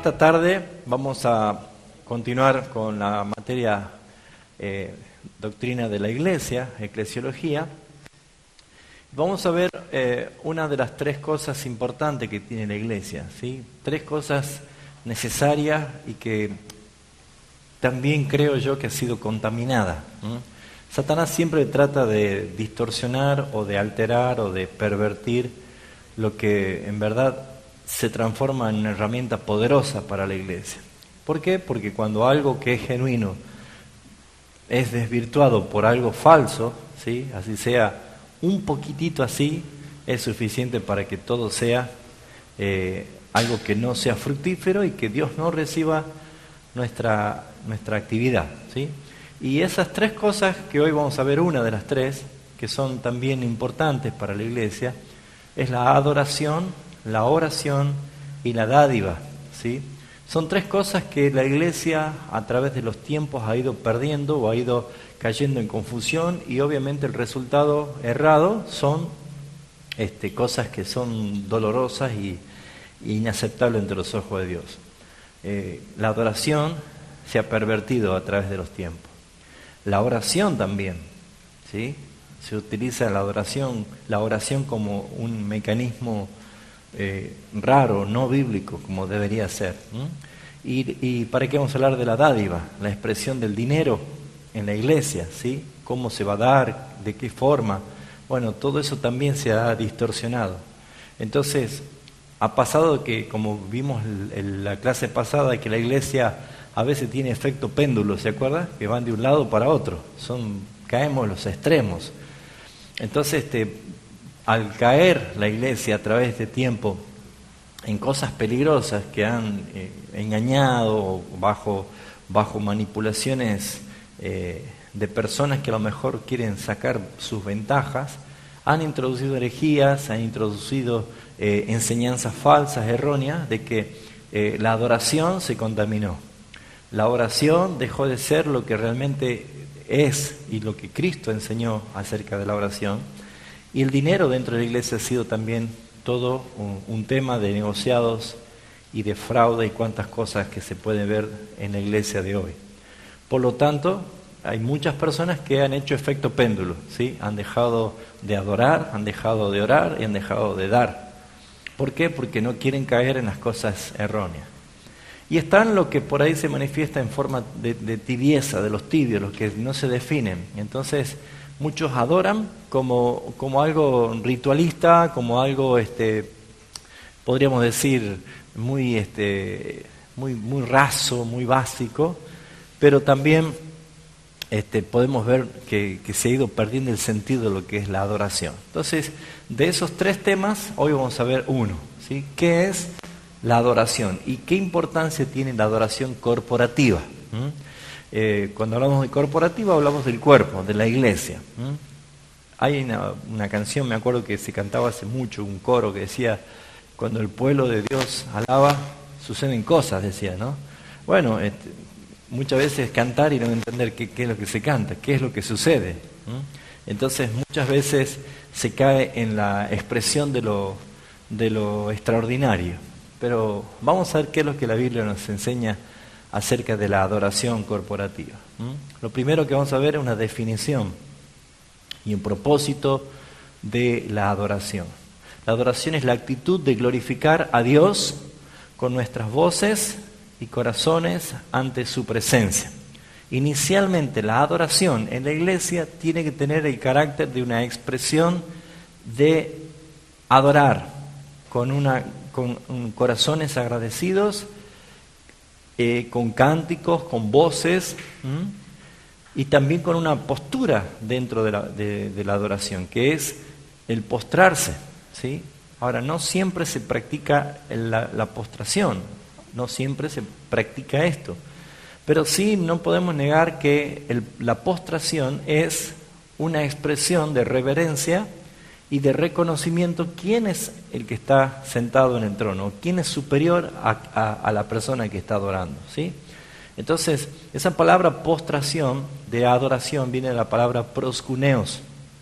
esta tarde vamos a continuar con la materia doctrina de la Iglesia, eclesiología. Vamos a ver una de las tres cosas importantes que tiene la Iglesia, ¿sí? Tres cosas necesarias y que también creo yo que ha sido contaminada. Satanás siempre trata de distorsionar o de alterar o de pervertir lo que en verdad se transforma en una herramienta poderosa para la Iglesia. ¿Por qué? Porque cuando algo que es genuino es desvirtuado por algo falso, ¿sí? Así sea un poquitito así, es suficiente para que todo sea algo que no sea fructífero y que Dios no reciba nuestra actividad, ¿sí? Y esas tres cosas que hoy vamos a ver, una de las tres, que son también importantes para la Iglesia, es la adoración, la oración y la dádiva, ¿sí? Son tres cosas que la Iglesia a través de los tiempos ha ido perdiendo o ha ido cayendo en confusión, y obviamente el resultado errado son cosas que son dolorosas y inaceptables ante los ojos de Dios. La adoración se ha pervertido a través de los tiempos. La oración también, ¿sí? Se utiliza la oración como un mecanismo raro, no bíblico, como debería ser. ¿Y para qué vamos a hablar de la dádiva? La expresión del dinero en la Iglesia, ¿sí? ¿Cómo se va a dar? ¿De qué forma? Bueno, todo eso también se ha distorsionado. Entonces, ha pasado que, como vimos en la clase pasada, que la Iglesia a veces tiene efecto péndulo, ¿se acuerda? Que van de un lado para otro, caemos en los extremos. Entonces, al caer la Iglesia a través de tiempo en cosas peligrosas que han engañado bajo manipulaciones de personas que a lo mejor quieren sacar sus ventajas, han introducido herejías, han introducido enseñanzas falsas, erróneas, de que la adoración se contaminó. La oración dejó de ser lo que realmente es y lo que Cristo enseñó acerca de la oración. Y el dinero dentro de la Iglesia ha sido también todo un tema de negociados y de fraude y cuantas cosas que se pueden ver en la Iglesia de hoy. Por lo tanto, hay muchas personas que han hecho efecto péndulo, ¿sí? Han dejado de adorar, han dejado de orar y han dejado de dar. ¿Por qué? Porque no quieren caer en las cosas erróneas. Y están lo que por ahí se manifiesta en forma de tibieza, de los tibios, los que no se definen. Entonces, muchos adoran como algo ritualista, como algo, podríamos decir, muy raso, muy básico, pero también podemos ver que se ha ido perdiendo el sentido de lo que es la adoración. Entonces, de esos tres temas, hoy vamos a ver uno, ¿sí? ¿Qué es la adoración y qué importancia tiene la adoración corporativa? Cuando hablamos de corporativa hablamos del cuerpo, de la iglesia. Hay una canción, me acuerdo que se cantaba hace mucho, un coro que decía: cuando el pueblo de Dios alaba, suceden cosas, decía, ¿no? Bueno, muchas veces cantar y no entender qué es lo que se canta, qué es lo que sucede. Entonces muchas veces se cae en la expresión de lo extraordinario. Pero vamos a ver qué es lo que la Biblia nos enseña acerca de la adoración corporativa. Lo primero que vamos a ver es una definición y un propósito de la adoración. La adoración es la actitud de glorificar a Dios con nuestras voces y corazones ante su presencia. Inicialmente, la adoración en la iglesia tiene que tener el carácter de una expresión de adorar con corazones agradecidos, con cánticos, con voces, y también con una postura dentro de la adoración, que es el postrarse, ¿sí? Ahora, no siempre se practica la postración, no siempre se practica esto, pero sí no podemos negar que la postración es una expresión de reverencia y de reconocimiento quién es el que está sentado en el trono, quién es superior a la persona que está adorando, ¿sí? Entonces, esa palabra postración de adoración viene de la palabra proskuneos,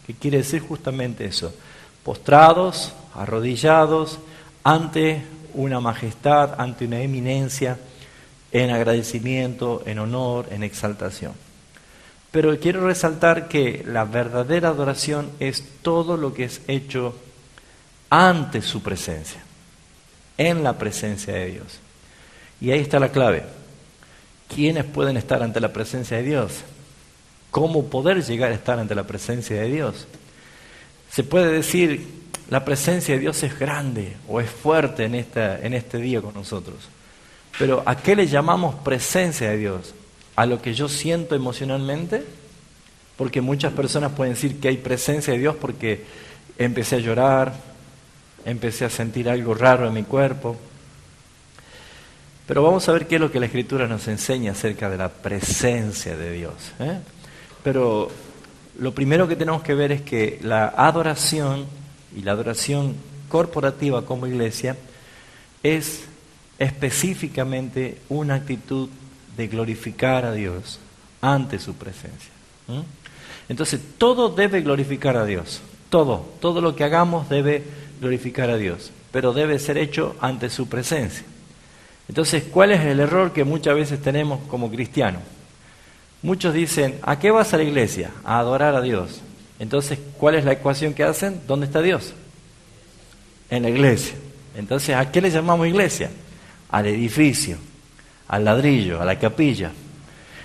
que quiere decir justamente eso: postrados, arrodillados ante una majestad, ante una eminencia, en agradecimiento, en honor, en exaltación. Pero quiero resaltar que la verdadera adoración es todo lo que es hecho ante su presencia, en la presencia de Dios. Y ahí está la clave. ¿Quiénes pueden estar ante la presencia de Dios? ¿Cómo poder llegar a estar ante la presencia de Dios? Se puede decir, la presencia de Dios es grande o es fuerte en este día con nosotros. Pero ¿a qué le llamamos presencia de Dios? ¿A lo que yo siento emocionalmente? Porque muchas personas pueden decir que hay presencia de Dios porque empecé a llorar, empecé a sentir algo raro en mi cuerpo. Pero vamos a ver qué es lo que la Escritura nos enseña acerca de la presencia de Dios. Pero lo primero que tenemos que ver es que la adoración y la adoración corporativa como iglesia es específicamente una actitud de glorificar a Dios ante su presencia. Entonces, todo debe glorificar a Dios. Todo lo que hagamos debe glorificar a Dios, pero debe ser hecho ante su presencia. Entonces, ¿cuál es el error que muchas veces tenemos como cristianos? Muchos dicen, ¿a qué vas a la iglesia? A adorar a Dios. Entonces, ¿cuál es la ecuación que hacen? ¿Dónde está Dios? En la iglesia. Entonces, ¿a qué le llamamos iglesia? Al edificio, al ladrillo, a la capilla.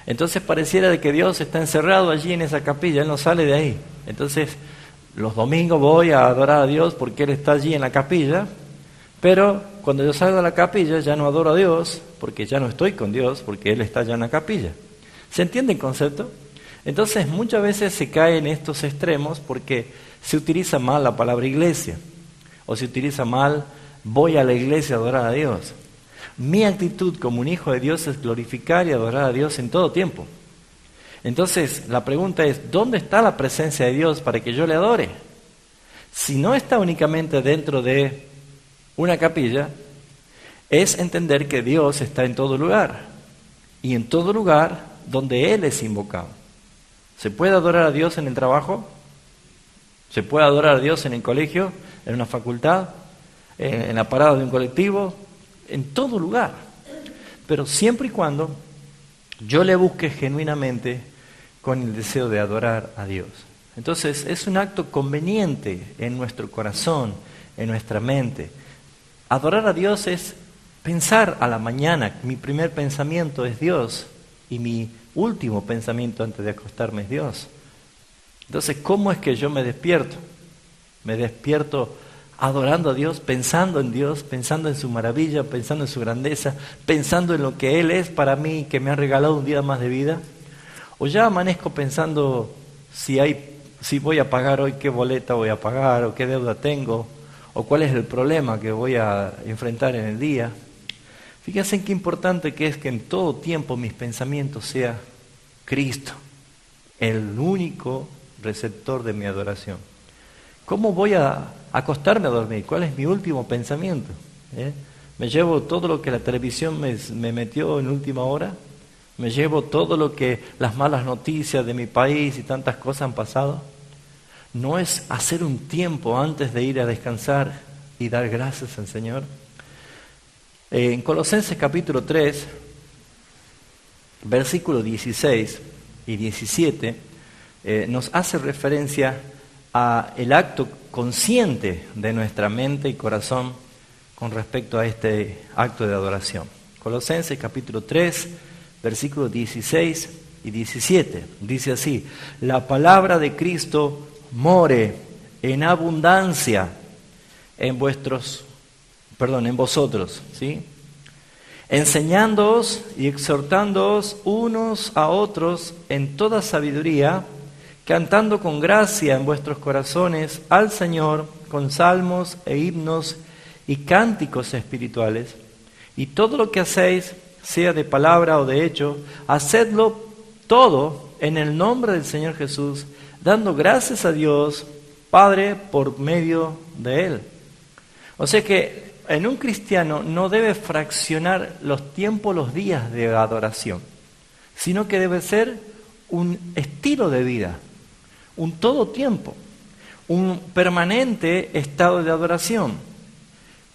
Entonces pareciera de que Dios está encerrado allí en esa capilla, Él no sale de ahí. Entonces, los domingos voy a adorar a Dios porque Él está allí en la capilla, pero cuando yo salgo de la capilla ya no adoro a Dios, porque ya no estoy con Dios, porque Él está allá en la capilla. ¿Se entiende el concepto? Entonces muchas veces se cae en estos extremos porque se utiliza mal la palabra iglesia, o se utiliza mal, voy a la iglesia a adorar a Dios. Mi actitud como un hijo de Dios es glorificar y adorar a Dios en todo tiempo. Entonces la pregunta es, ¿dónde está la presencia de Dios para que yo le adore? Si no está únicamente dentro de una capilla, es entender que Dios está en todo lugar, y en todo lugar donde Él es invocado. ¿Se puede adorar a Dios en el trabajo? ¿Se puede adorar a Dios en el colegio, en una facultad, en la parada de un colectivo? En todo lugar. Pero siempre y cuando yo le busque genuinamente con el deseo de adorar a Dios. Entonces es un acto conveniente en nuestro corazón, en nuestra mente. Adorar a Dios es pensar a la mañana. Mi primer pensamiento es Dios y mi último pensamiento antes de acostarme es Dios. Entonces, ¿cómo es que yo me despierto? Me despierto adorando a Dios, pensando en Dios, pensando en su maravilla, pensando en su grandeza, pensando en lo que Él es para mí, que me ha regalado un día más de vida. O ya amanezco pensando si voy a pagar hoy, qué boleta voy a pagar, o qué deuda tengo, o cuál es el problema que voy a enfrentar en el día. Fíjense qué importante que es que en todo tiempo mis pensamientos sea Cristo, el único receptor de mi adoración. ¿Cómo voy a acostarme a dormir? ¿Cuál es mi último pensamiento? ¿Me llevo todo lo que la televisión me metió en última hora? ¿Me llevo todo lo que las malas noticias de mi país y tantas cosas han pasado? ¿No es hacer un tiempo antes de ir a descansar y dar gracias al Señor? En Colosenses capítulo 3, versículos 16 y 17, nos hace referencia a el acto consciente de nuestra mente y corazón con respecto a este acto de adoración. Colosenses capítulo 3, versículos 16 y 17, dice así: la palabra de Cristo more en abundancia en vosotros, ¿sí? Enseñándoos y exhortándoos unos a otros en toda sabiduría, cantando con gracia en vuestros corazones al Señor con salmos e himnos y cánticos espirituales. Y todo lo que hacéis, sea de palabra o de hecho, hacedlo todo en el nombre del Señor Jesús, dando gracias a Dios Padre por medio de Él. O sea que en un cristiano no debe fraccionar los tiempos, los días de adoración, sino que debe ser un estilo de vida, un todo tiempo, un permanente estado de adoración.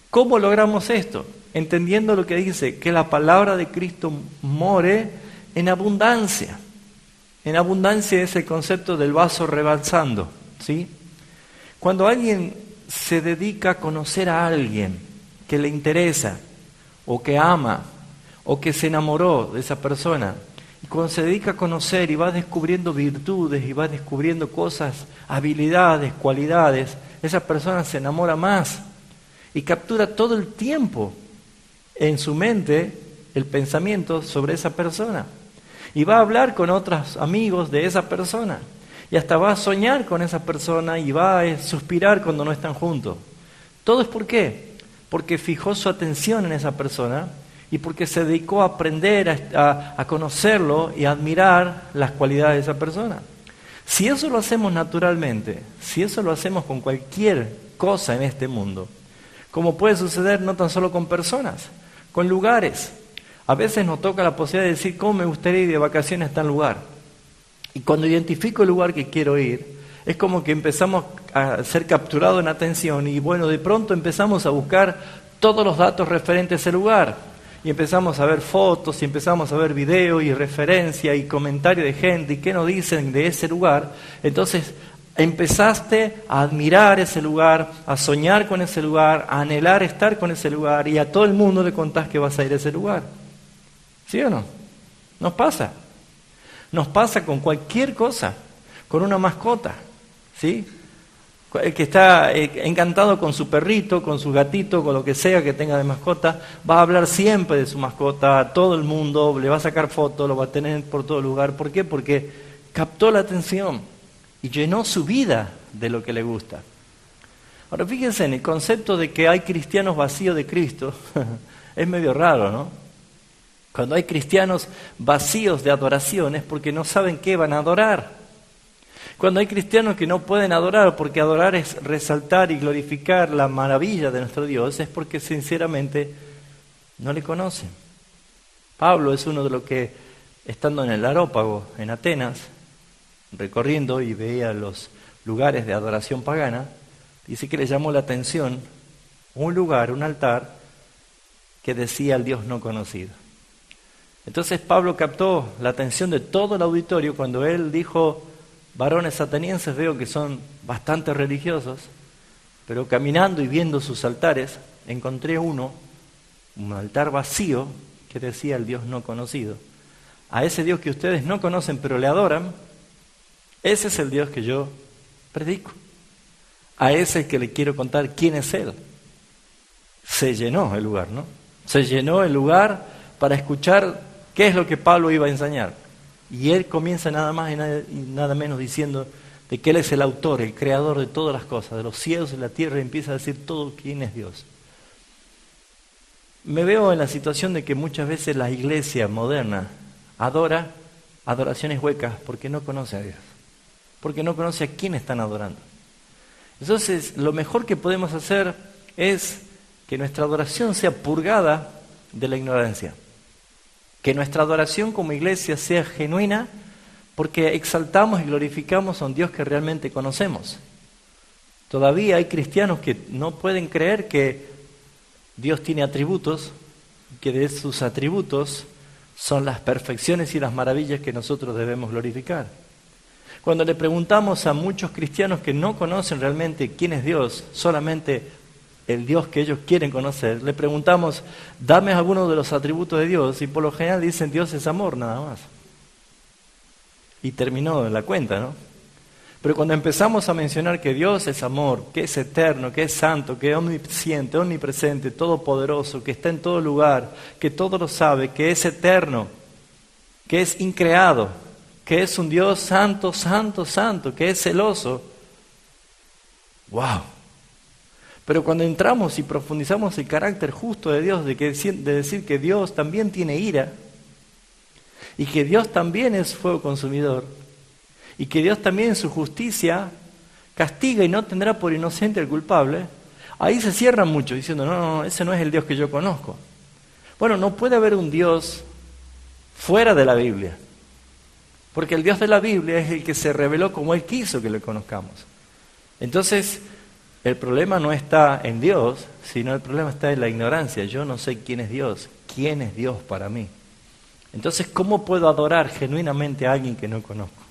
¿Cómo logramos esto? Entendiendo lo que dice, que la palabra de Cristo more en abundancia. En abundancia es el concepto del vaso rebalsando, ¿sí? Cuando alguien se dedica a conocer a alguien que le interesa, o que ama, o que se enamoró de esa persona, y cuando se dedica a conocer y va descubriendo virtudes y va descubriendo cosas, habilidades, cualidades, esa persona se enamora más y captura todo el tiempo en su mente el pensamiento sobre esa persona. Y va a hablar con otros amigos de esa persona. Y hasta va a soñar con esa persona y va a suspirar cuando no están juntos. ¿Todo es por qué? Porque fijó su atención en esa persona y porque se dedicó a aprender, a conocerlo y a admirar las cualidades de esa persona. Si eso lo hacemos naturalmente, si eso lo hacemos con cualquier cosa en este mundo, como puede suceder no tan solo con personas, con lugares. A veces nos toca la posibilidad de decir cómo me gustaría ir de vacaciones a tal lugar. Y cuando identifico el lugar que quiero ir, es como que empezamos a ser capturados en atención y bueno, de pronto empezamos a buscar todos los datos referentes a ese lugar. Y empezamos a ver fotos, y empezamos a ver videos y referencias y comentarios de gente y qué nos dicen de ese lugar. Entonces empezaste a admirar ese lugar, a soñar con ese lugar, a anhelar estar con ese lugar y a todo el mundo le contás que vas a ir a ese lugar. ¿Sí o no? Nos pasa. Nos pasa con cualquier cosa, con una mascota, ¿sí? El que está encantado con su perrito, con su gatito, con lo que sea que tenga de mascota, va a hablar siempre de su mascota a todo el mundo, le va a sacar fotos, lo va a tener por todo lugar. ¿Por qué? Porque captó la atención y llenó su vida de lo que le gusta. Ahora fíjense en el concepto de que hay cristianos vacíos de Cristo, es medio raro, ¿no? Cuando hay cristianos vacíos de adoración es porque no saben qué van a adorar. Cuando hay cristianos que no pueden adorar, porque adorar es resaltar y glorificar la maravilla de nuestro Dios, es porque sinceramente no le conocen. Pablo es uno de los que, estando en el Areópago, en Atenas, recorriendo y veía los lugares de adoración pagana, dice que le llamó la atención un lugar, un altar, que decía al Dios no conocido. Entonces Pablo captó la atención de todo el auditorio cuando él dijo: varones atenienses, veo que son bastante religiosos, pero caminando y viendo sus altares, encontré un altar vacío que decía el Dios no conocido. A ese Dios que ustedes no conocen pero le adoran, ese es el Dios que yo predico. A ese es que le quiero contar quién es Él. Se llenó el lugar, ¿no? Se llenó el lugar para escuchar qué es lo que Pablo iba a enseñar. Y él comienza nada más y nada menos diciendo de que Él es el autor, el creador de todas las cosas, de los cielos y la tierra, y empieza a decir todo quién es Dios. Me veo en la situación de que muchas veces la iglesia moderna adora adoraciones huecas porque no conoce a Dios, porque no conoce a quién están adorando. Entonces, lo mejor que podemos hacer es que nuestra adoración sea purgada de la ignorancia. Que nuestra adoración como iglesia sea genuina porque exaltamos y glorificamos a un Dios que realmente conocemos. Todavía hay cristianos que no pueden creer que Dios tiene atributos, que de sus atributos son las perfecciones y las maravillas que nosotros debemos glorificar. Cuando le preguntamos a muchos cristianos que no conocen realmente quién es Dios, solamente el Dios que ellos quieren conocer, le preguntamos, dame alguno de los atributos de Dios, y por lo general dicen Dios es amor, nada más. Y terminó la cuenta, ¿no? Pero cuando empezamos a mencionar que Dios es amor, que es eterno, que es santo, que es omnisciente, omnipresente, todopoderoso, que está en todo lugar, que todo lo sabe, que es eterno, que es increado, que es un Dios santo, santo, santo, que es celoso, ¡wow! Pero cuando entramos y profundizamos el carácter justo de Dios, de decir que Dios también tiene ira, y que Dios también es fuego consumidor, y que Dios también en su justicia castiga y no tendrá por inocente al culpable, ahí se cierran mucho diciendo, no, ese no es el Dios que yo conozco. Bueno, no puede haber un Dios fuera de la Biblia, porque el Dios de la Biblia es el que se reveló como Él quiso que lo conozcamos. Entonces, el problema no está en Dios, sino el problema está en la ignorancia. Yo no sé quién es Dios. ¿Quién es Dios para mí? Entonces, ¿cómo puedo adorar genuinamente a alguien que no conozco?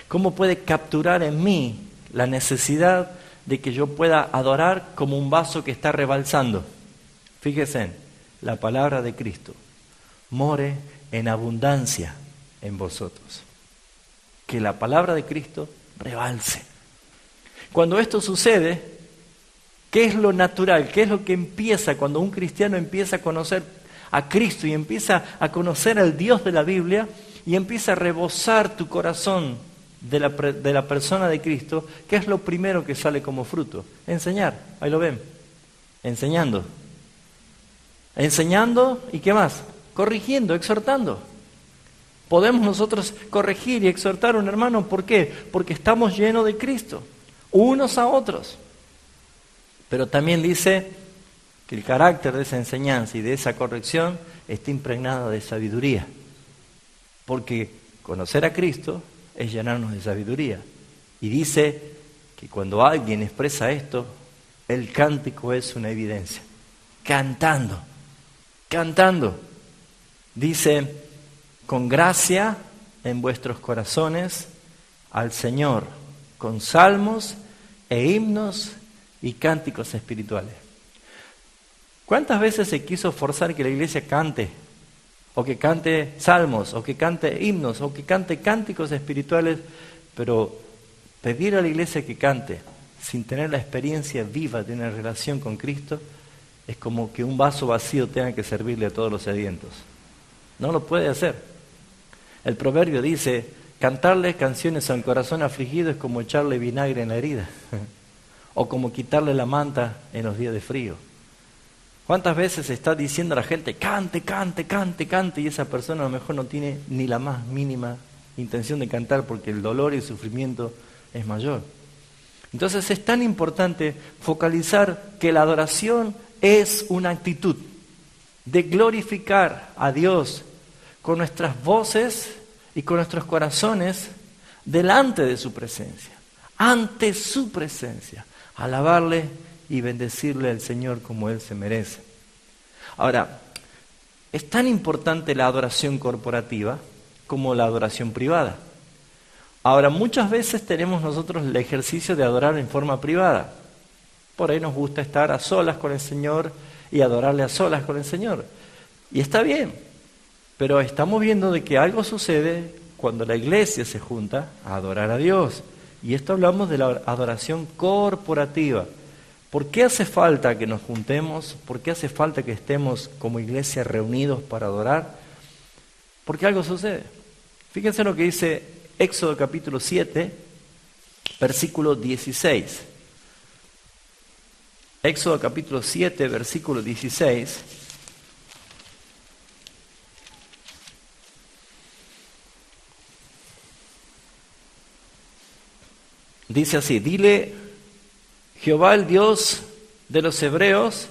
¿Cómo puede capturar en mí la necesidad de que yo pueda adorar como un vaso que está rebalsando? Fíjense, la palabra de Cristo more en abundancia en vosotros. Que la palabra de Cristo rebalse. Cuando esto sucede, ¿qué es lo natural? ¿Qué es lo que empieza cuando un cristiano empieza a conocer a Cristo y empieza a conocer al Dios de la Biblia y empieza a rebosar tu corazón de la persona de Cristo? ¿Qué es lo primero que sale como fruto? Enseñar, ahí lo ven, enseñando. Enseñando y ¿qué más? Corrigiendo, exhortando. Podemos nosotros corregir y exhortar a un hermano, ¿por qué? Porque estamos llenos de Cristo, unos a otros. Pero también dice que el carácter de esa enseñanza y de esa corrección está impregnado de sabiduría. Porque conocer a Cristo es llenarnos de sabiduría. Y dice que cuando alguien expresa esto, el cántico es una evidencia. Cantando. Dice, con gracia en vuestros corazones al Señor, con salmos e himnos y cánticos espirituales. ¿Cuántas veces se quiso forzar que la iglesia cante? O que cante salmos, o que cante himnos, o que cante cánticos espirituales, pero pedir a la iglesia que cante sin tener la experiencia viva de una relación con Cristo es como que un vaso vacío tenga que servirle a todos los sedientos. No lo puede hacer. El proverbio dice, cantarle canciones a un corazón afligido es como echarle vinagre en la herida, o como quitarle la manta en los días de frío. ¿Cuántas veces está diciendo a la gente, cante, y esa persona a lo mejor no tiene ni la más mínima intención de cantar porque el dolor y el sufrimiento es mayor? Entonces es tan importante focalizar que la adoración es una actitud de glorificar a Dios con nuestras voces y con nuestros corazones delante de su presencia, ante su presencia, alabarle y bendecirle al Señor como Él se merece. Ahora, es tan importante la adoración corporativa como la adoración privada. Ahora, muchas veces tenemos nosotros el ejercicio de adorar en forma privada. Por ahí nos gusta estar a solas con el Señor y adorarle a solas con el Señor. Y está bien. Pero estamos viendo de que algo sucede cuando la iglesia se junta a adorar a Dios. Y esto hablamos de la adoración corporativa. ¿Por qué hace falta que nos juntemos? ¿Por qué hace falta que estemos como iglesia reunidos para adorar? Porque algo sucede. Fíjense lo que dice Éxodo capítulo 7, versículo 16. Éxodo capítulo 7, versículo 16. Dice así, dile, Jehová el Dios de los hebreos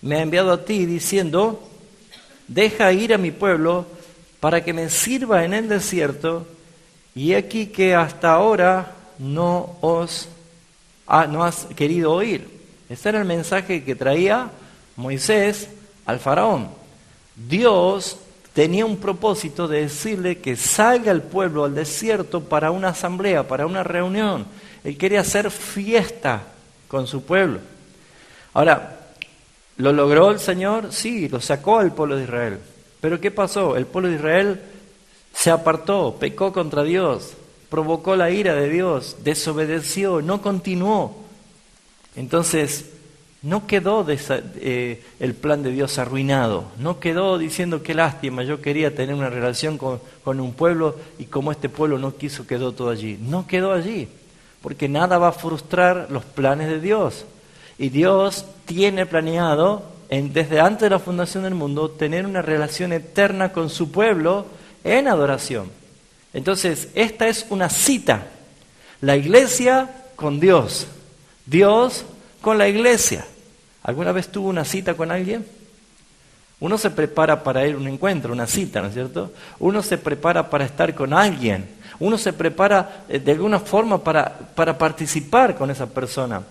me ha enviado a ti diciendo, deja ir a mi pueblo para que me sirva en el desierto, y aquí que hasta ahora no has querido oír. Este era el mensaje que traía Moisés al faraón. Dios tenía un propósito de decirle que salga el pueblo al desierto para una asamblea, para una reunión. Él quería hacer fiesta con su pueblo. Ahora, ¿lo logró el Señor? Sí, lo sacó al pueblo de Israel. Pero ¿qué pasó? El pueblo de Israel se apartó, pecó contra Dios, provocó la ira de Dios, desobedeció, no continuó. Entonces, no quedó el plan de Dios arruinado, no quedó diciendo qué lástima, yo quería tener una relación con un pueblo y como este pueblo no quiso, quedó todo allí. No quedó allí, porque nada va a frustrar los planes de Dios. Y Dios tiene planeado, desde antes de la fundación del mundo, tener una relación eterna con su pueblo en adoración. Entonces, esta es una cita. La iglesia con Dios. Dios con la iglesia. ¿Alguna vez tuvo una cita con alguien? Uno se prepara para ir a un encuentro, una cita, ¿no es cierto? Uno se prepara para estar con alguien. Uno se prepara de alguna forma para participar con esa persona.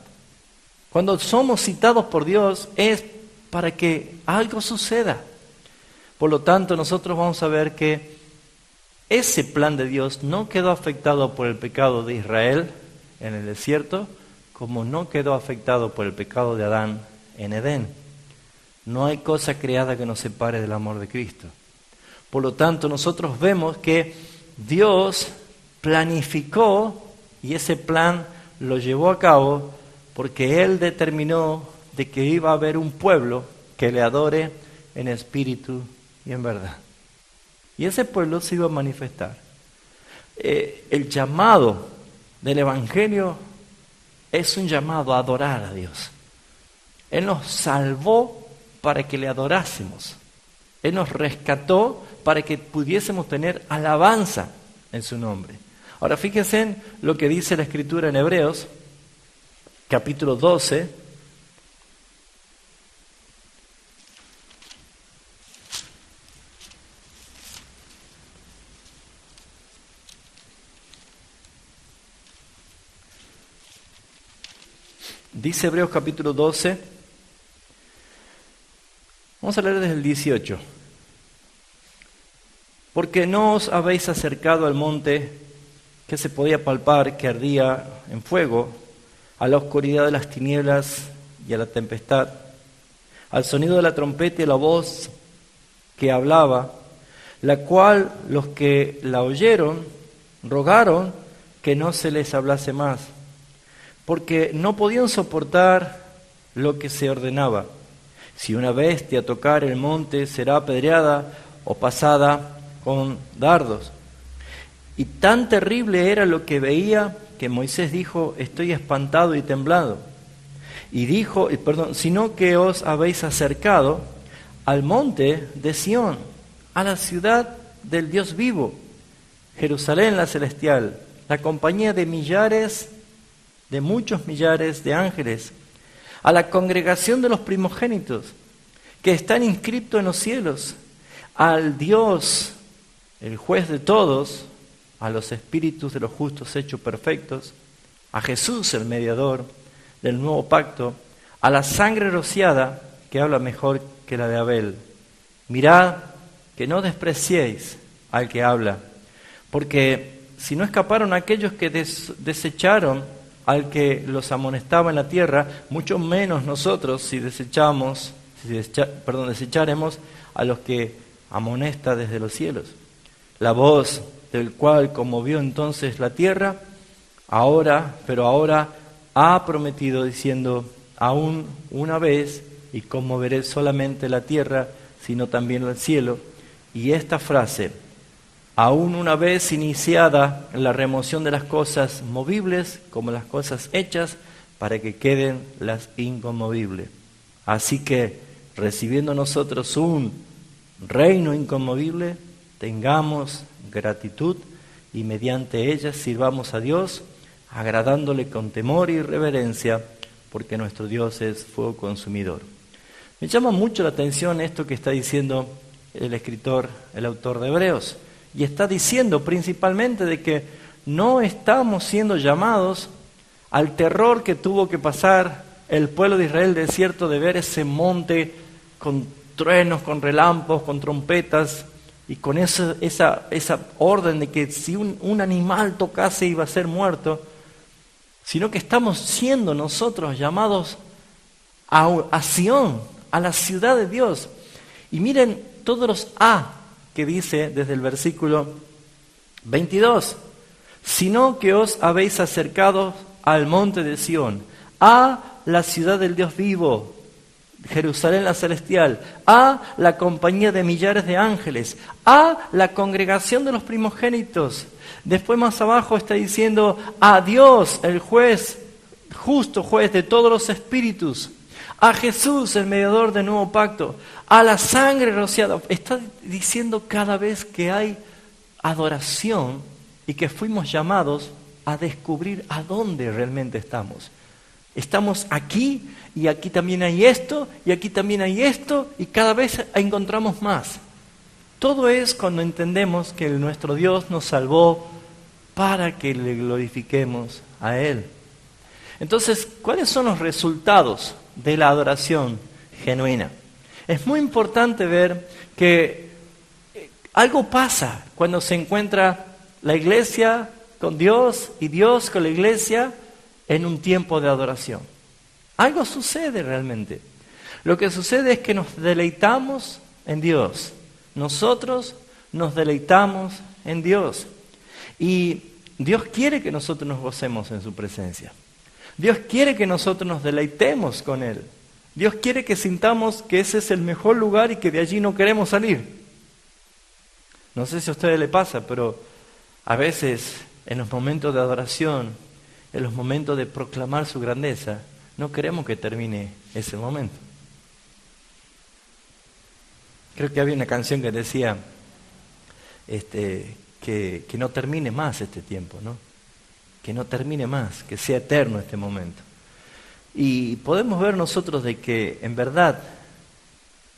Cuando somos citados por Dios es para que algo suceda. Por lo tanto, nosotros vamos a ver que ese plan de Dios no quedó afectado por el pecado de Israel en el desierto, como no quedó afectado por el pecado de Adán en Edén. No hay cosa creada que nos separe del amor de Cristo. Por lo tanto, nosotros vemos que Dios planificó y ese plan lo llevó a cabo porque Él determinó de que iba a haber un pueblo que le adore en espíritu y en verdad. Y ese pueblo se iba a manifestar. El llamado del Evangelio es un llamado a adorar a Dios. Él nos salvó para que le adorásemos. Él nos rescató para que pudiésemos tener alabanza en su nombre. Ahora fíjense en lo que dice la Escritura en Hebreos, capítulo 12. Dice Hebreos capítulo 12, vamos a leer desde el 18. Porque no os habéis acercado al monte que se podía palpar, que ardía en fuego, a la oscuridad de las tinieblas y a la tempestad, al sonido de la trompeta y la voz que hablaba, la cual los que la oyeron rogaron que no se les hablase más, porque no podían soportar lo que se ordenaba. Si una bestia tocar el monte, será apedreada o pasada con dardos. Y tan terrible era lo que veía que Moisés dijo: estoy espantado y temblado. Y dijo, sino que os habéis acercado al monte de Sión, a la ciudad del Dios vivo, Jerusalén la celestial, la compañía de muchos millares de ángeles, a la congregación de los primogénitos que están inscriptos en los cielos, al Dios, el juez de todos, a los espíritus de los justos hechos perfectos, a Jesús el mediador del nuevo pacto, a la sangre rociada que habla mejor que la de Abel. Mirad que no despreciéis al que habla, porque si no escaparon aquellos que desecharon al que los amonestaba en la tierra, mucho menos nosotros si desecharemos a los que amonesta desde los cielos. La voz del cual conmovió entonces la tierra, pero ahora ha prometido diciendo: aún una vez, y conmoveré solamente la tierra, sino también el cielo. Y esta frase, aún una vez iniciada la remoción de las cosas movibles como las cosas hechas, para que queden las inconmovibles. Así que, recibiendo nosotros un reino inconmovible, tengamos gratitud y mediante ella sirvamos a Dios, agradándole con temor y reverencia, porque nuestro Dios es fuego consumidor. Me llama mucho la atención esto que está diciendo el autor de Hebreos, y está diciendo principalmente de que no estamos siendo llamados al terror que tuvo que pasar el pueblo de Israel del desierto, de ver ese monte con truenos, con relámpagos, con trompetas, y con esa orden de que si un animal tocase iba a ser muerto, sino que estamos siendo nosotros llamados a Sión, a la ciudad de Dios. Y miren todos los que dice desde el versículo 22, sino que os habéis acercado al monte de Sión, a la ciudad del Dios vivo, Jerusalén la celestial, a la compañía de millares de ángeles, a la congregación de los primogénitos. Después más abajo está diciendo a Dios, el juez, justo juez de todos los espíritus, a Jesús, el mediador del nuevo pacto, a la sangre rociada. Está diciendo cada vez que hay adoración y que fuimos llamados a descubrir a dónde realmente estamos. Estamos aquí, y aquí también hay esto, y aquí también hay esto, y cada vez encontramos más. Todo es cuando entendemos que nuestro Dios nos salvó para que le glorifiquemos a Él. Entonces, ¿cuáles son los resultados de la adoración genuina? Es muy importante ver que algo pasa cuando se encuentra la iglesia con Dios y Dios con la iglesia en un tiempo de adoración. Algo sucede realmente. Lo que sucede es que nos deleitamos en Dios. Nosotros nos deleitamos en Dios. Y Dios quiere que nosotros nos gocemos en su presencia. Dios quiere que nosotros nos deleitemos con Él. Dios quiere que sintamos que ese es el mejor lugar y que de allí no queremos salir. No sé si a ustedes les pasa, pero a veces en los momentos de adoración, en los momentos de proclamar su grandeza, no queremos que termine ese momento. Creo que había una canción que decía que no termine más este tiempo, ¿no? Que no termine más, que sea eterno este momento. Y podemos ver nosotros de que en verdad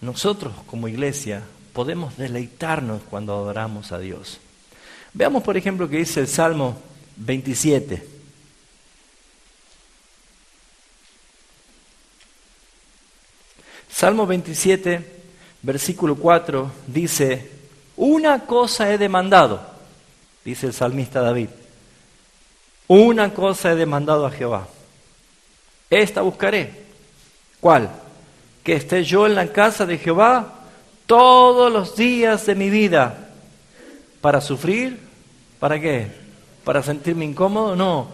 nosotros como iglesia podemos deleitarnos cuando adoramos a Dios. Veamos por ejemplo que dice el Salmo 27. Salmo 27, versículo 4 dice: una cosa he demandado, dice el salmista David. Una cosa he demandado a Jehová. Esta buscaré. ¿Cuál? Que esté yo en la casa de Jehová todos los días de mi vida. ¿Para sufrir? ¿Para qué? ¿Para sentirme incómodo? No.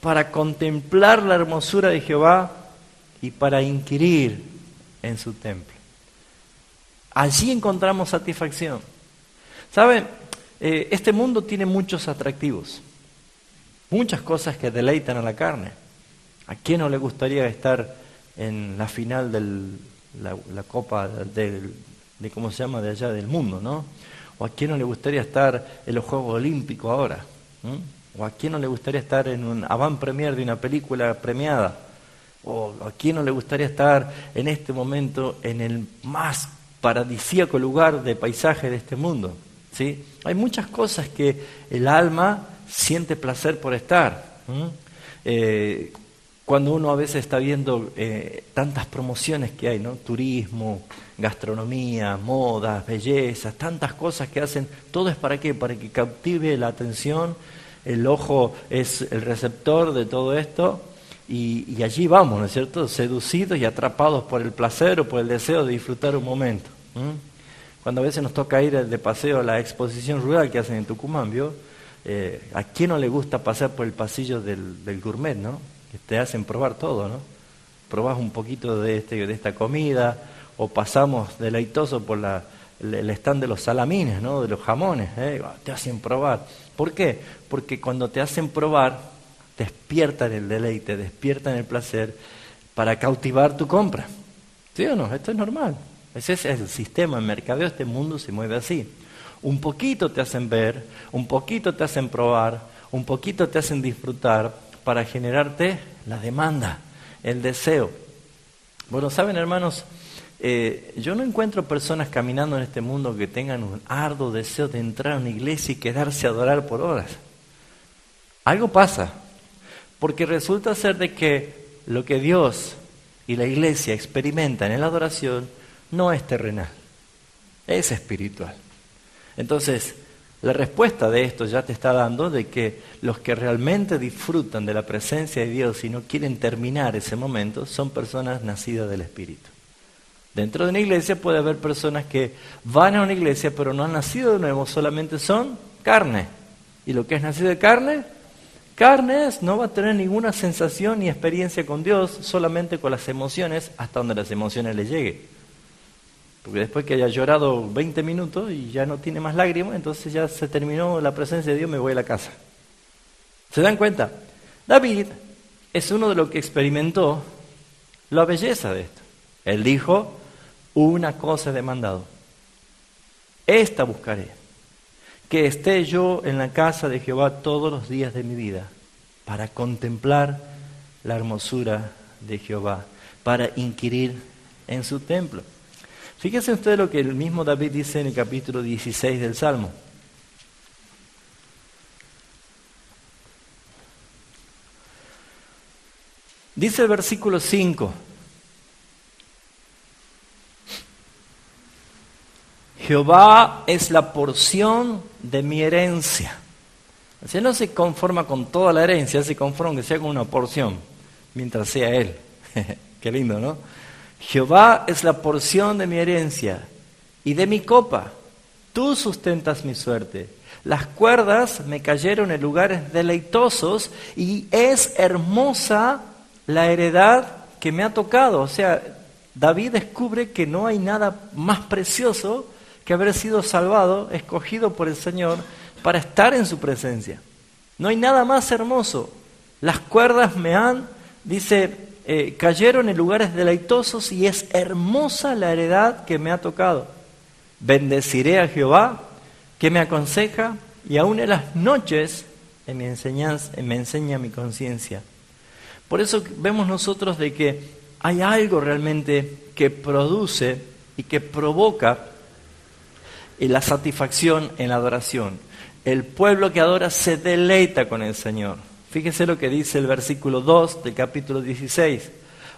Para contemplar la hermosura de Jehová y para inquirir en su templo. Allí encontramos satisfacción. ¿Saben? Este mundo tiene muchos atractivos. Muchas cosas que deleitan a la carne. ¿A quién no le gustaría estar en la final de la Copa de cómo se llama, de allá del mundo, ¿no? ¿O a quién no le gustaría estar en los Juegos Olímpicos ahora? ¿O a quién no le gustaría estar en un avant-premiere de una película premiada? ¿O a quién no le gustaría estar en este momento en el más paradisíaco lugar de paisaje de este mundo? ¿Sí? Hay muchas cosas que el alma siente placer por estar. Cuando uno a veces está viendo tantas promociones que hay, ¿no? Turismo, gastronomía, moda, belleza, tantas cosas que hacen, todo es ¿para qué? Para que cautive la atención, el ojo es el receptor de todo esto y allí vamos, ¿no es cierto? Seducidos y atrapados por el placer o por el deseo de disfrutar un momento. Cuando a veces nos toca ir de paseo a la exposición rural que hacen en Tucumán, ¿vio? ¿A quién no le gusta pasar por el pasillo del gourmet, ¿no? Que te hacen probar todo, ¿no? Probás un poquito de esta comida, o pasamos deleitoso por el stand de los salamines, ¿no? De los jamones, te hacen probar. ¿Por qué? Porque cuando te hacen probar, despiertan el deleite, despiertan el placer para cautivar tu compra. ¿Sí o no? Esto es normal. Ese es el sistema en mercadeo, este mundo se mueve así. Un poquito te hacen ver, un poquito te hacen probar, un poquito te hacen disfrutar para generarte la demanda, el deseo. Bueno, saben hermanos, yo no encuentro personas caminando en este mundo que tengan un arduo deseo de entrar a una iglesia y quedarse a adorar por horas. Algo pasa, porque resulta ser de que lo que Dios y la iglesia experimentan en la adoración no es terrenal, es espiritual. Entonces, la respuesta de esto ya te está dando de que los que realmente disfrutan de la presencia de Dios y no quieren terminar ese momento son personas nacidas del Espíritu. Dentro de una iglesia puede haber personas que van a una iglesia pero no han nacido de nuevo, solamente son carne. Y lo que es nacido de carne, carne es, no va a tener ninguna sensación ni experiencia con Dios, solamente con las emociones hasta donde las emociones le lleguen. Porque después que haya llorado 20 minutos y ya no tiene más lágrimas, entonces ya se terminó la presencia de Dios, me voy a la casa. ¿Se dan cuenta? David es uno de los que experimentó la belleza de esto. Él dijo, una cosa he demandado, esta buscaré, que esté yo en la casa de Jehová todos los días de mi vida, para contemplar la hermosura de Jehová, para inquirir en su templo. Fíjense ustedes lo que el mismo David dice en el capítulo 16 del Salmo. Dice el versículo 5. Jehová es la porción de mi herencia. O sea, no se conforma con toda la herencia, se conforma que sea con una porción, mientras sea Él. Qué lindo, ¿no? Jehová es la porción de mi herencia y de mi copa. Tú sustentas mi suerte. Las cuerdas me cayeron en lugares deleitosos y es hermosa la heredad que me ha tocado. O sea, David descubre que no hay nada más precioso que haber sido salvado, escogido por el Señor para estar en su presencia. No hay nada más hermoso. Las cuerdas me han, dice, cayeron en lugares deleitosos y es hermosa la heredad que me ha tocado. Bendeciré a Jehová, que me aconseja, y aún en las noches me enseña mi conciencia. Por eso vemos nosotros de que hay algo realmente que produce y que provoca la satisfacción en la adoración. El pueblo que adora se deleita con el Señor. Fíjese lo que dice el versículo 2 del capítulo 16.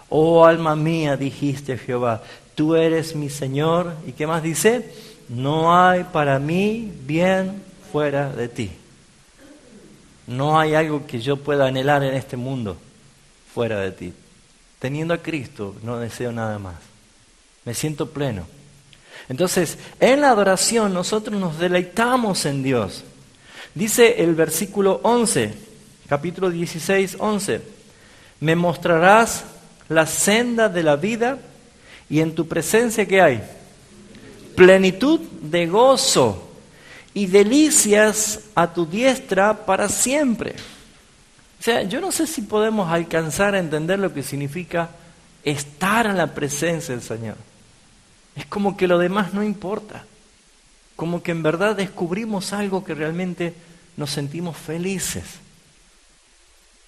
Oh alma mía, dijiste a Jehová, tú eres mi Señor. ¿Y qué más dice? No hay para mí bien fuera de ti. No hay algo que yo pueda anhelar en este mundo fuera de ti. Teniendo a Cristo, no deseo nada más. Me siento pleno. Entonces, en la adoración nosotros nos deleitamos en Dios. Dice el versículo 11, capítulo 16, 11. Me mostrarás la senda de la vida y en tu presencia ¿qué hay? Plenitud de gozo y delicias a tu diestra para siempre. O sea, yo no sé si podemos alcanzar a entender lo que significa estar en la presencia del Señor. Es como que lo demás no importa. Como que en verdad descubrimos algo que realmente nos sentimos felices.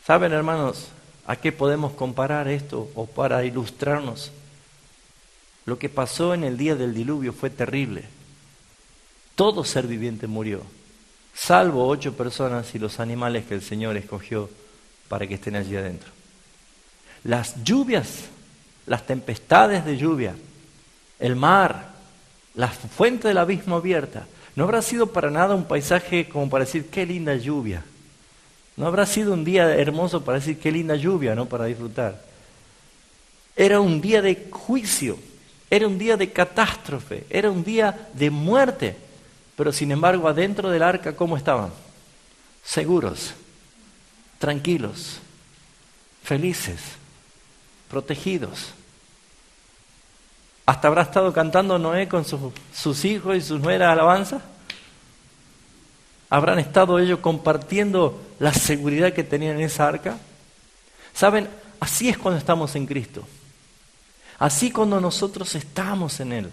¿Saben, hermanos, a qué podemos comparar esto o para ilustrarnos? Lo que pasó en el día del diluvio fue terrible. Todo ser viviente murió, salvo 8 personas y los animales que el Señor escogió para que estén allí adentro. Las lluvias, las tempestades de lluvia, el mar, la fuente del abismo abierta, no habrá sido para nada un paisaje como para decir qué linda lluvia. No habrá sido un día hermoso para decir qué linda lluvia, ¿no? Para disfrutar. Era un día de juicio, era un día de catástrofe, era un día de muerte. Pero sin embargo, adentro del arca, ¿cómo estaban? Seguros, tranquilos, felices, protegidos. ¿Hasta habrá estado cantando Noé con sus hijos y sus nueras alabanza? ¿Habrán estado ellos compartiendo la seguridad que tenían en esa arca? ¿Saben? Así es cuando estamos en Cristo. Así cuando nosotros estamos en Él.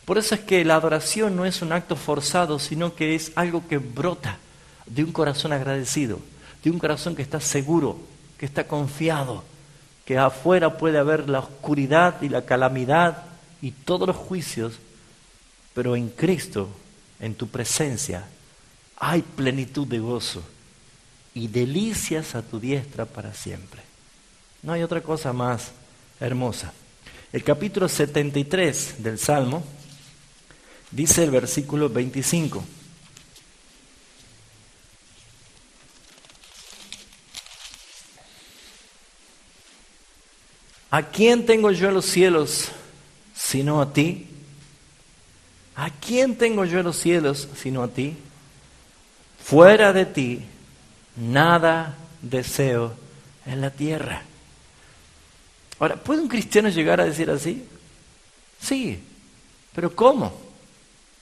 Por eso es que la adoración no es un acto forzado, sino que es algo que brota de un corazón agradecido, de un corazón que está seguro, que está confiado, que afuera puede haber la oscuridad y la calamidad y todos los juicios, pero en Cristo, en tu presencia, hay plenitud de gozo y delicias a tu diestra para siempre. No hay otra cosa más hermosa. El capítulo 73 del Salmo dice el versículo 25. ¿A quién tengo yo en los cielos sino a ti? ¿A quién tengo yo en los cielos sino a ti? Fuera de ti, nada deseo en la tierra. Ahora, ¿puede un cristiano llegar a decir así? Sí, pero ¿cómo?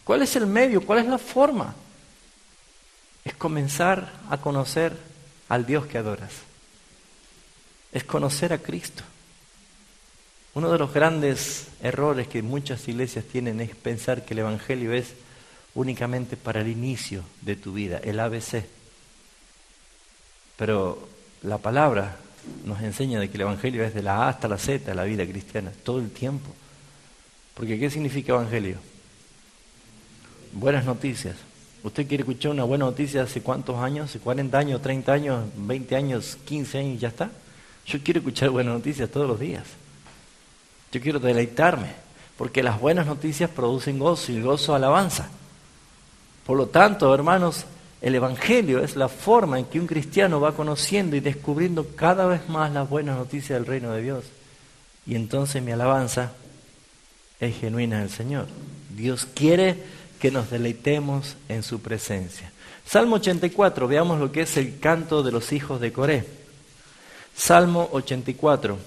¿Cuál es el medio? ¿Cuál es la forma? Es comenzar a conocer al Dios que adoras. Es conocer a Cristo. Uno de los grandes errores que muchas iglesias tienen es pensar que el Evangelio es únicamente para el inicio de tu vida, el ABC. Pero la palabra nos enseña de que el Evangelio es de la A hasta la Z de la vida cristiana, todo el tiempo. Porque ¿qué significa Evangelio? Buenas noticias. ¿Usted quiere escuchar una buena noticia hace cuántos años? ¿Hace 40 años, 30 años, 20 años, 15 años y ya está? Yo quiero escuchar buenas noticias todos los días. Yo quiero deleitarme, porque las buenas noticias producen gozo y el gozo alabanza. Por lo tanto, hermanos, el Evangelio es la forma en que un cristiano va conociendo y descubriendo cada vez más las buenas noticias del reino de Dios. Y entonces mi alabanza es genuina al Señor. Dios quiere que nos deleitemos en su presencia. Salmo 84, veamos lo que es el canto de los hijos de Coré. Salmo 84.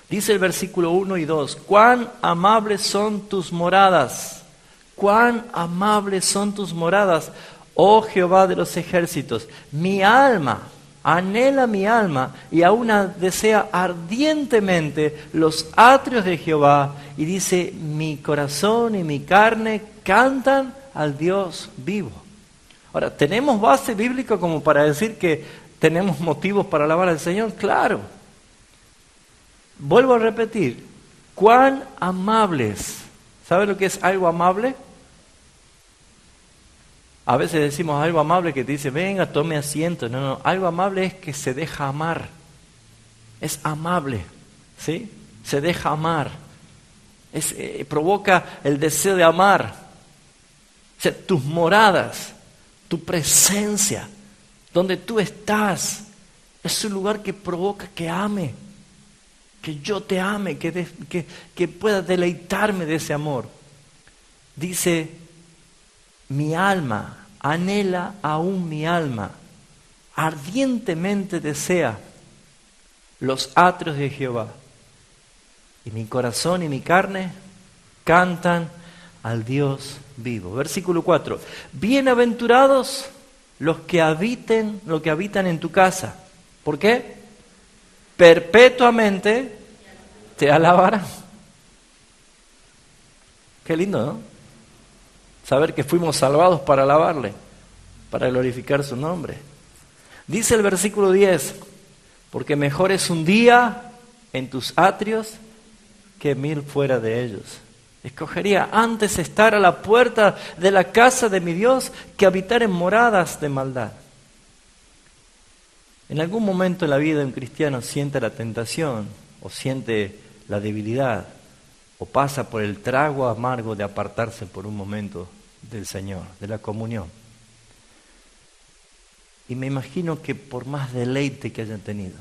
Dice el versículo 1 y 2, cuán amables son tus moradas, cuán amables son tus moradas, oh Jehová de los ejércitos. Mi alma, anhela mi alma y aún desea ardientemente los atrios de Jehová. Y dice, mi corazón y mi carne cantan al Dios vivo. Ahora, ¿tenemos base bíblica como para decir que tenemos motivos para alabar al Señor? Claro. Vuelvo a repetir, cuán amables. ¿Sabe lo que es algo amable? A veces decimos algo amable que te dice, venga, tome asiento. No, algo amable es que se deja amar. Es amable, ¿sí? Se deja amar. Provoca el deseo de amar. O sea, tus moradas, tu presencia, donde tú estás, es un lugar que provoca que ame, que yo te ame, que pueda deleitarme de ese amor. Dice, mi alma, anhela aún mi alma, ardientemente desea los atrios de Jehová. Y mi corazón y mi carne cantan al Dios vivo. Versículo 4. Bienaventurados los que habitan en tu casa. ¿Por qué? Perpetuamente te alabarán. Qué lindo, ¿no? Saber que fuimos salvados para alabarle, para glorificar su nombre. Dice el versículo 10, porque mejor es un día en tus atrios que 1000 fuera de ellos. Escogería antes estar a la puerta de la casa de mi Dios que habitar en moradas de maldad. En algún momento en la vida de un cristiano siente la tentación o siente la debilidad o pasa por el trago amargo de apartarse por un momento del Señor, de la comunión. Y me imagino que por más deleite que hayan tenido,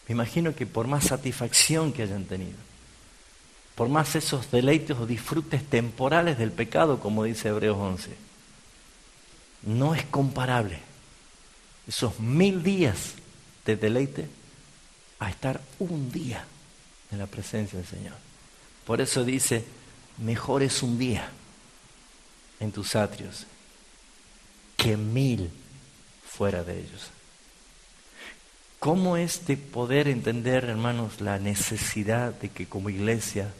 me imagino que por más satisfacción que hayan tenido, por más esos deleites o disfrutes temporales del pecado, como dice Hebreos 11, no es comparable esos 1000 días de deleite a estar un día en la presencia del Señor. Por eso dice, mejor es un día en tus atrios que 1000 fuera de ellos. ¿Cómo es de poder entender, hermanos, la necesidad de que como iglesia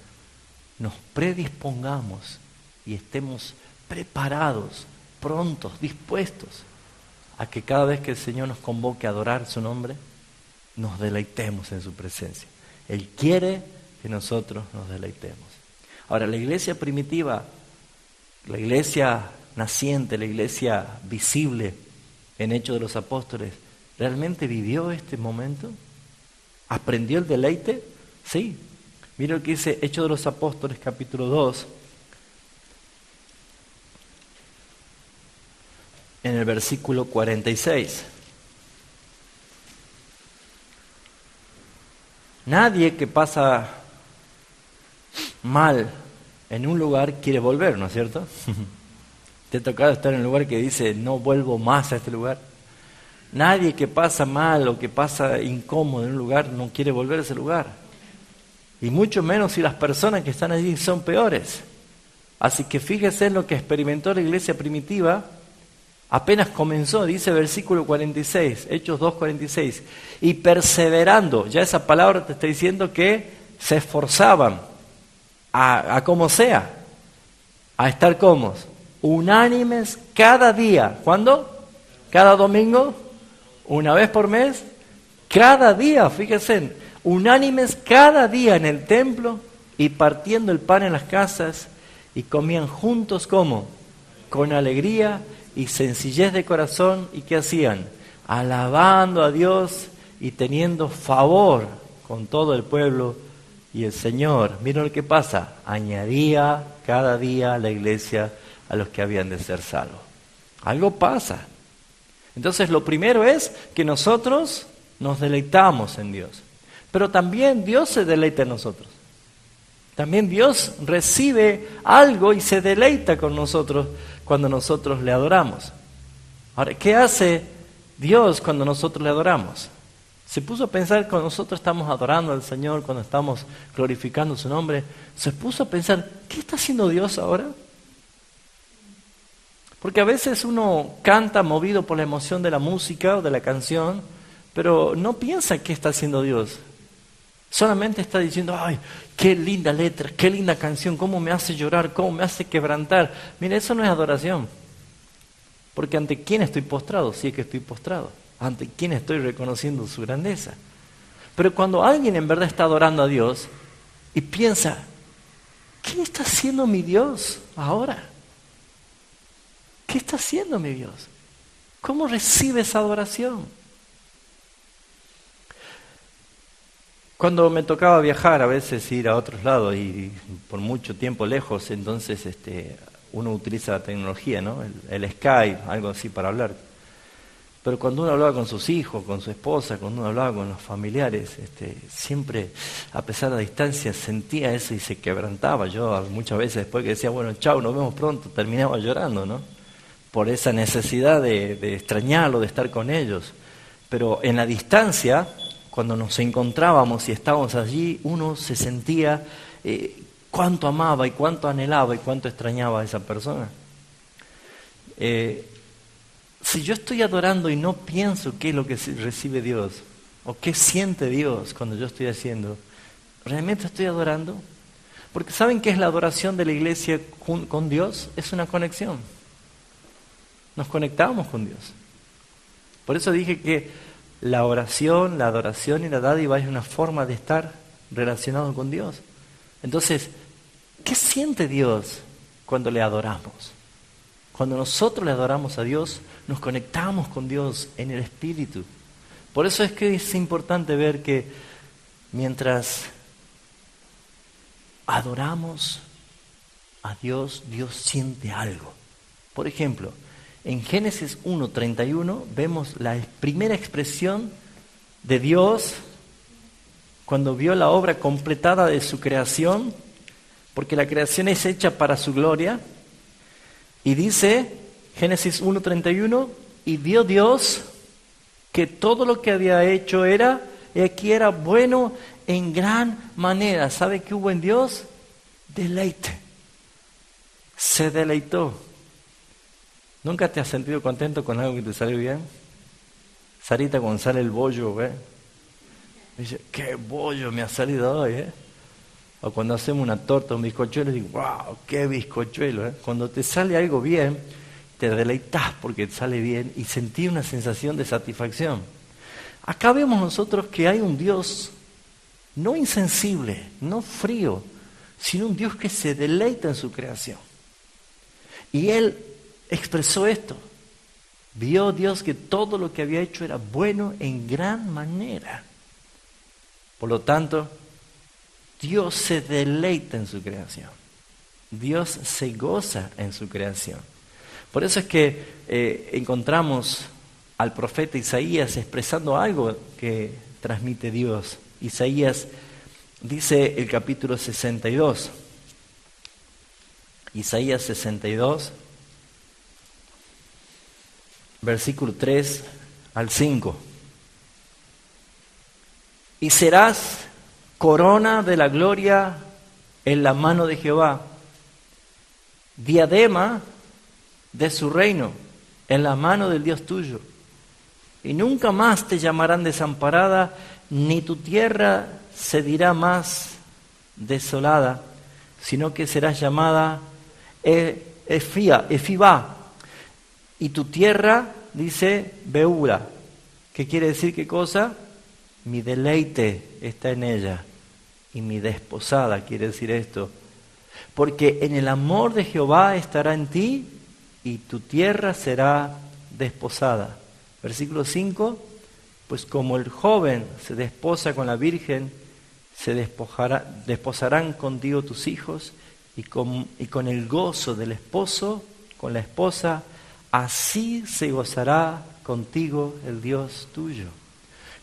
nos predispongamos y estemos preparados, prontos, dispuestos a que cada vez que el Señor nos convoque a adorar su nombre, nos deleitemos en su presencia? Él quiere que nosotros nos deleitemos. Ahora, la iglesia primitiva, la iglesia naciente, la iglesia visible en Hechos de los Apóstoles, ¿realmente vivió este momento? ¿Aprendió el deleite? Sí. Mira lo que dice Hechos de los Apóstoles, capítulo 2, en el versículo 46. Nadie que pasa mal en un lugar quiere volver, ¿no es cierto? ¿Te ha tocado estar en un lugar que dice, no vuelvo más a este lugar? Nadie que pasa mal o que pasa incómodo en un lugar no quiere volver a ese lugar. Y mucho menos si las personas que están allí son peores. Así que fíjese en lo que experimentó la iglesia primitiva. Apenas comenzó, dice versículo 46, Hechos 2:46, y perseverando, ya esa palabra te está diciendo que se esforzaban a como sea, a estar cómodos, unánimes cada día. ¿Cuándo? ¿Cada domingo? ¿Una vez por mes? Cada día, fíjense, unánimes cada día en el templo y partiendo el pan en las casas y comían juntos, ¿cómo? Con alegría y sencillez de corazón. ¿Y qué hacían? alabando a Dios y teniendo favor con todo el pueblo. Y el Señor, miren lo que pasa, añadía cada día a la iglesia a los que habían de ser salvos. Algo pasa. Entonces lo primero es que nosotros nos deleitamos en Dios. Pero también Dios se deleita en nosotros. También Dios recibe algo y se deleita con nosotros cuando nosotros le adoramos. Ahora, ¿qué hace Dios cuando nosotros le adoramos? Se puso a pensar cuando nosotros estamos adorando al Señor, cuando estamos glorificando su nombre, se puso a pensar, ¿qué está haciendo Dios ahora? Porque a veces uno canta movido por la emoción de la música o de la canción, pero no piensa qué está haciendo Dios. Solamente está diciendo, ¡ay, qué linda letra, qué linda canción, cómo me hace llorar, cómo me hace quebrantar! Mira, eso no es adoración. Porque ¿ante quién estoy postrado? Sí es que estoy postrado. ¿Ante quién estoy reconociendo su grandeza? Pero cuando alguien en verdad está adorando a Dios y piensa, ¿qué está haciendo mi Dios ahora? ¿Qué está haciendo mi Dios? ¿Cómo recibe esa adoración? Cuando me tocaba viajar, a veces ir a otros lados y por mucho tiempo lejos, entonces uno utiliza la tecnología, ¿no? El Skype, algo así para hablar. Pero cuando uno hablaba con sus hijos, con su esposa, cuando uno hablaba con los familiares, siempre, a pesar de la distancia, sentía eso y se quebrantaba. Yo muchas veces después que decía, bueno, chao, nos vemos pronto, terminaba llorando, ¿no? Por esa necesidad de extrañarlo, de estar con ellos. Pero en la distancia, cuando nos encontrábamos y estábamos allí, uno se sentía cuánto amaba y cuánto anhelaba y cuánto extrañaba a esa persona. Si yo estoy adorando y no pienso qué es lo que recibe Dios, o qué siente Dios cuando yo estoy haciendo, ¿realmente estoy adorando? Porque ¿saben qué es la adoración de la iglesia con Dios? Es una conexión. Nos conectamos con Dios. Por eso dije que la oración, la adoración y la dádiva es una forma de estar relacionado con Dios. Entonces, ¿qué siente Dios cuando le adoramos? Cuando nosotros le adoramos a Dios, nos conectamos con Dios en el Espíritu. Por eso es que es importante ver que mientras adoramos a Dios, Dios siente algo. Por ejemplo, en Génesis 1:31 vemos la primera expresión de Dios cuando vio la obra completada de su creación, porque la creación es hecha para su gloria. Y dice, Génesis 1:31, y vio Dios que todo lo que había hecho era bueno en gran manera. ¿Sabe qué hubo en Dios? Deleite. Se deleitó. ¿Nunca te has sentido contento con algo que te salió bien? Sarita, cuando sale el bollo, dice, qué bollo me ha salido hoy, O cuando hacemos una torta, un bizcochuelo, digo, wow, qué bizcochuelo, Cuando te sale algo bien, te deleitas porque te sale bien y sentí una sensación de satisfacción. Acá vemos nosotros que hay un Dios no insensible, no frío, sino un Dios que se deleita en su creación. Y Él expresó esto. Vio Dios que todo lo que había hecho era bueno en gran manera. Por lo tanto, Dios se deleita en su creación. Dios se goza en su creación. Por eso es que encontramos al profeta Isaías expresando algo que transmite Dios. Isaías dice el capítulo 62. Isaías 62, versículo 3 al 5. Y serás corona de la gloria en la mano de Jehová, diadema de su reino en la mano del Dios tuyo. Y nunca más te llamarán desamparada, ni tu tierra se dirá más desolada, sino que serás llamada Efibá. Y tu tierra, dice, Beula. ¿Qué quiere decir qué cosa? Mi deleite está en ella. Y mi desposada quiere decir esto. Porque en el amor de Jehová estará en ti y tu tierra será desposada. Versículo 5, pues como el joven se desposa con la virgen, se desposarán contigo tus hijos, y con el gozo del esposo, con la esposa, así se gozará contigo el Dios tuyo.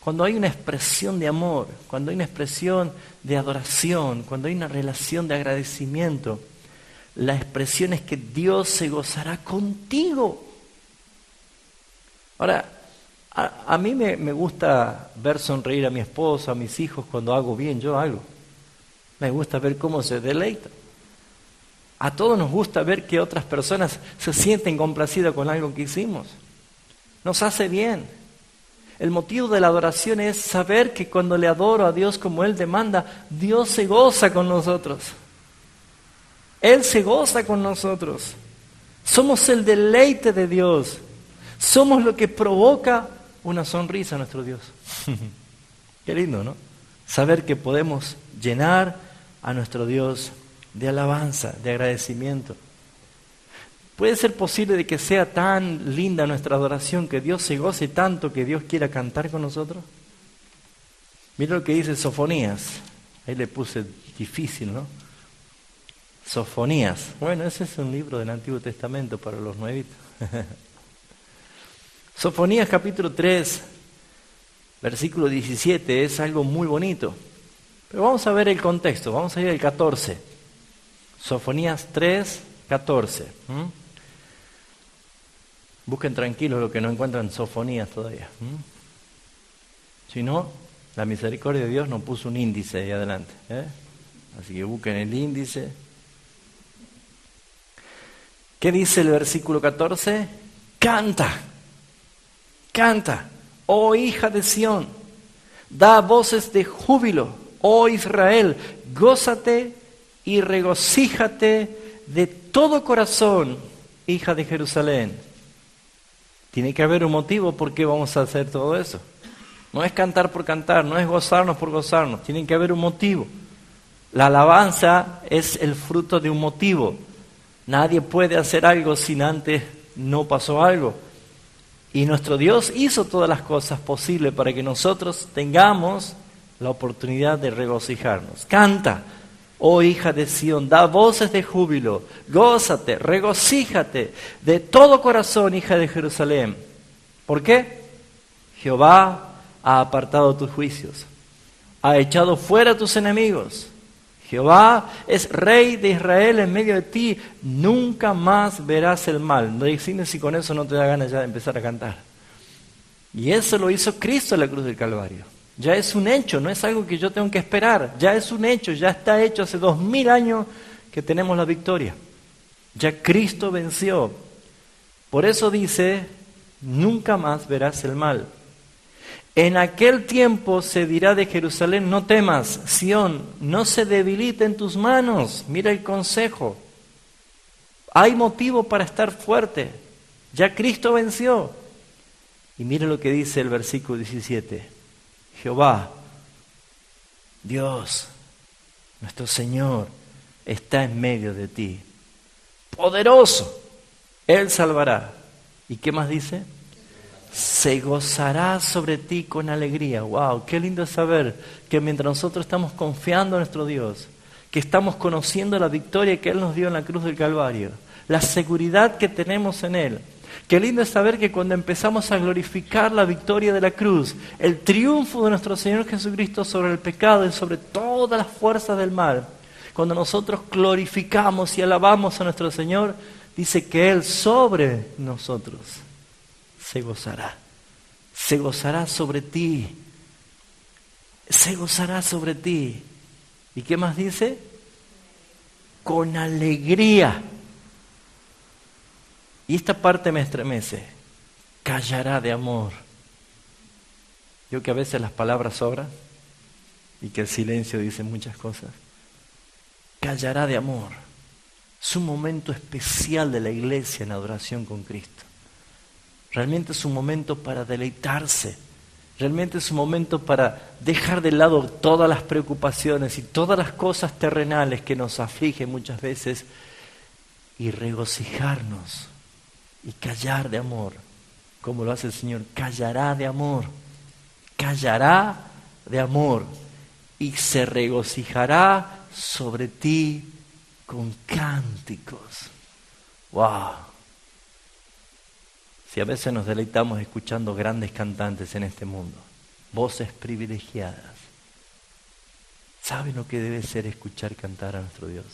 Cuando hay una expresión de amor, cuando hay una expresión de adoración, cuando hay una relación de agradecimiento, la expresión es que Dios se gozará contigo. Ahora, a mí me gusta ver sonreír a mi esposa, a mis hijos cuando hago bien, yo hago. Me gusta ver cómo se deleitan. A todos nos gusta ver que otras personas se sienten complacidas con algo que hicimos. Nos hace bien. El motivo de la adoración es saber que cuando le adoro a Dios como Él demanda, Dios se goza con nosotros. Él se goza con nosotros. Somos el deleite de Dios. Somos lo que provoca una sonrisa a nuestro Dios. Qué lindo, ¿no? Saber que podemos llenar a nuestro Dios de alabanza, de agradecimiento. ¿Puede ser posible de que sea tan linda nuestra adoración, que Dios se goce tanto que Dios quiera cantar con nosotros? Mira lo que dice Sofonías. Ahí le puse difícil, ¿no? Sofonías. Bueno, ese es un libro del Antiguo Testamento para los nuevitos. Sofonías capítulo 3, versículo 17, es algo muy bonito. Pero vamos a ver el contexto, vamos a ir al 14. Sofonías 3, 14. Busquen tranquilos lo que no encuentran Sofonías todavía. Si no, la misericordia de Dios nos puso un índice ahí adelante. Así que busquen el índice. ¿Qué dice el versículo 14? Canta, canta, oh hija de Sión, da voces de júbilo, oh Israel, gózate y regocíjate de todo corazón, hija de Jerusalén. Tiene que haber un motivo por qué vamos a hacer todo eso. No es cantar por cantar, no es gozarnos por gozarnos, tiene que haber un motivo. La alabanza es el fruto de un motivo. Nadie puede hacer algo sin antes no pasó algo. Y nuestro Dios hizo todas las cosas posibles para que nosotros tengamos la oportunidad de regocijarnos. Canta, oh hija de Sión, da voces de júbilo, gózate, regocíjate de todo corazón, hija de Jerusalén. ¿Por qué? Jehová ha apartado tus juicios, ha echado fuera tus enemigos. Jehová es rey de Israel en medio de ti, nunca más verás el mal. No decime si con eso no te da ganas ya de empezar a cantar. Y eso lo hizo Cristo en la cruz del Calvario. Ya es un hecho, no es algo que yo tengo que esperar. Ya es un hecho, ya está hecho. Hace 2000 años que tenemos la victoria. Ya Cristo venció. Por eso dice, nunca más verás el mal. En aquel tiempo se dirá de Jerusalén, no temas, Sión, no se debilite en tus manos. Mira el consejo. Hay motivo para estar fuerte. Ya Cristo venció. Y mira lo que dice el versículo 17. Jehová, Dios, nuestro Señor, está en medio de ti. Poderoso, Él salvará. ¿Y qué más dice? Se gozará sobre ti con alegría. ¡Wow! Qué lindo es saber que mientras nosotros estamos confiando en nuestro Dios, que estamos conociendo la victoria que Él nos dio en la cruz del Calvario, la seguridad que tenemos en Él. Qué lindo es saber que cuando empezamos a glorificar la victoria de la cruz, el triunfo de nuestro Señor Jesucristo sobre el pecado y sobre todas las fuerzas del mal, cuando nosotros glorificamos y alabamos a nuestro Señor, dice que Él sobre nosotros se gozará sobre ti, se gozará sobre ti. ¿Y qué más dice? Con alegría. Y esta parte me estremece, callará de amor. Yo que a veces las palabras sobran y que el silencio dice muchas cosas. Callará de amor. Es un momento especial de la iglesia en adoración con Cristo. Realmente es un momento para deleitarse. Realmente es un momento para dejar de lado todas las preocupaciones y todas las cosas terrenales que nos afligen muchas veces y regocijarnos y callar de amor como lo hace el Señor, callará de amor y se regocijará sobre ti con cánticos. ¡Wow! Si a veces nos deleitamos escuchando grandes cantantes en este mundo, voces privilegiadas, ¿saben lo que debe ser escuchar cantar a nuestro Dios?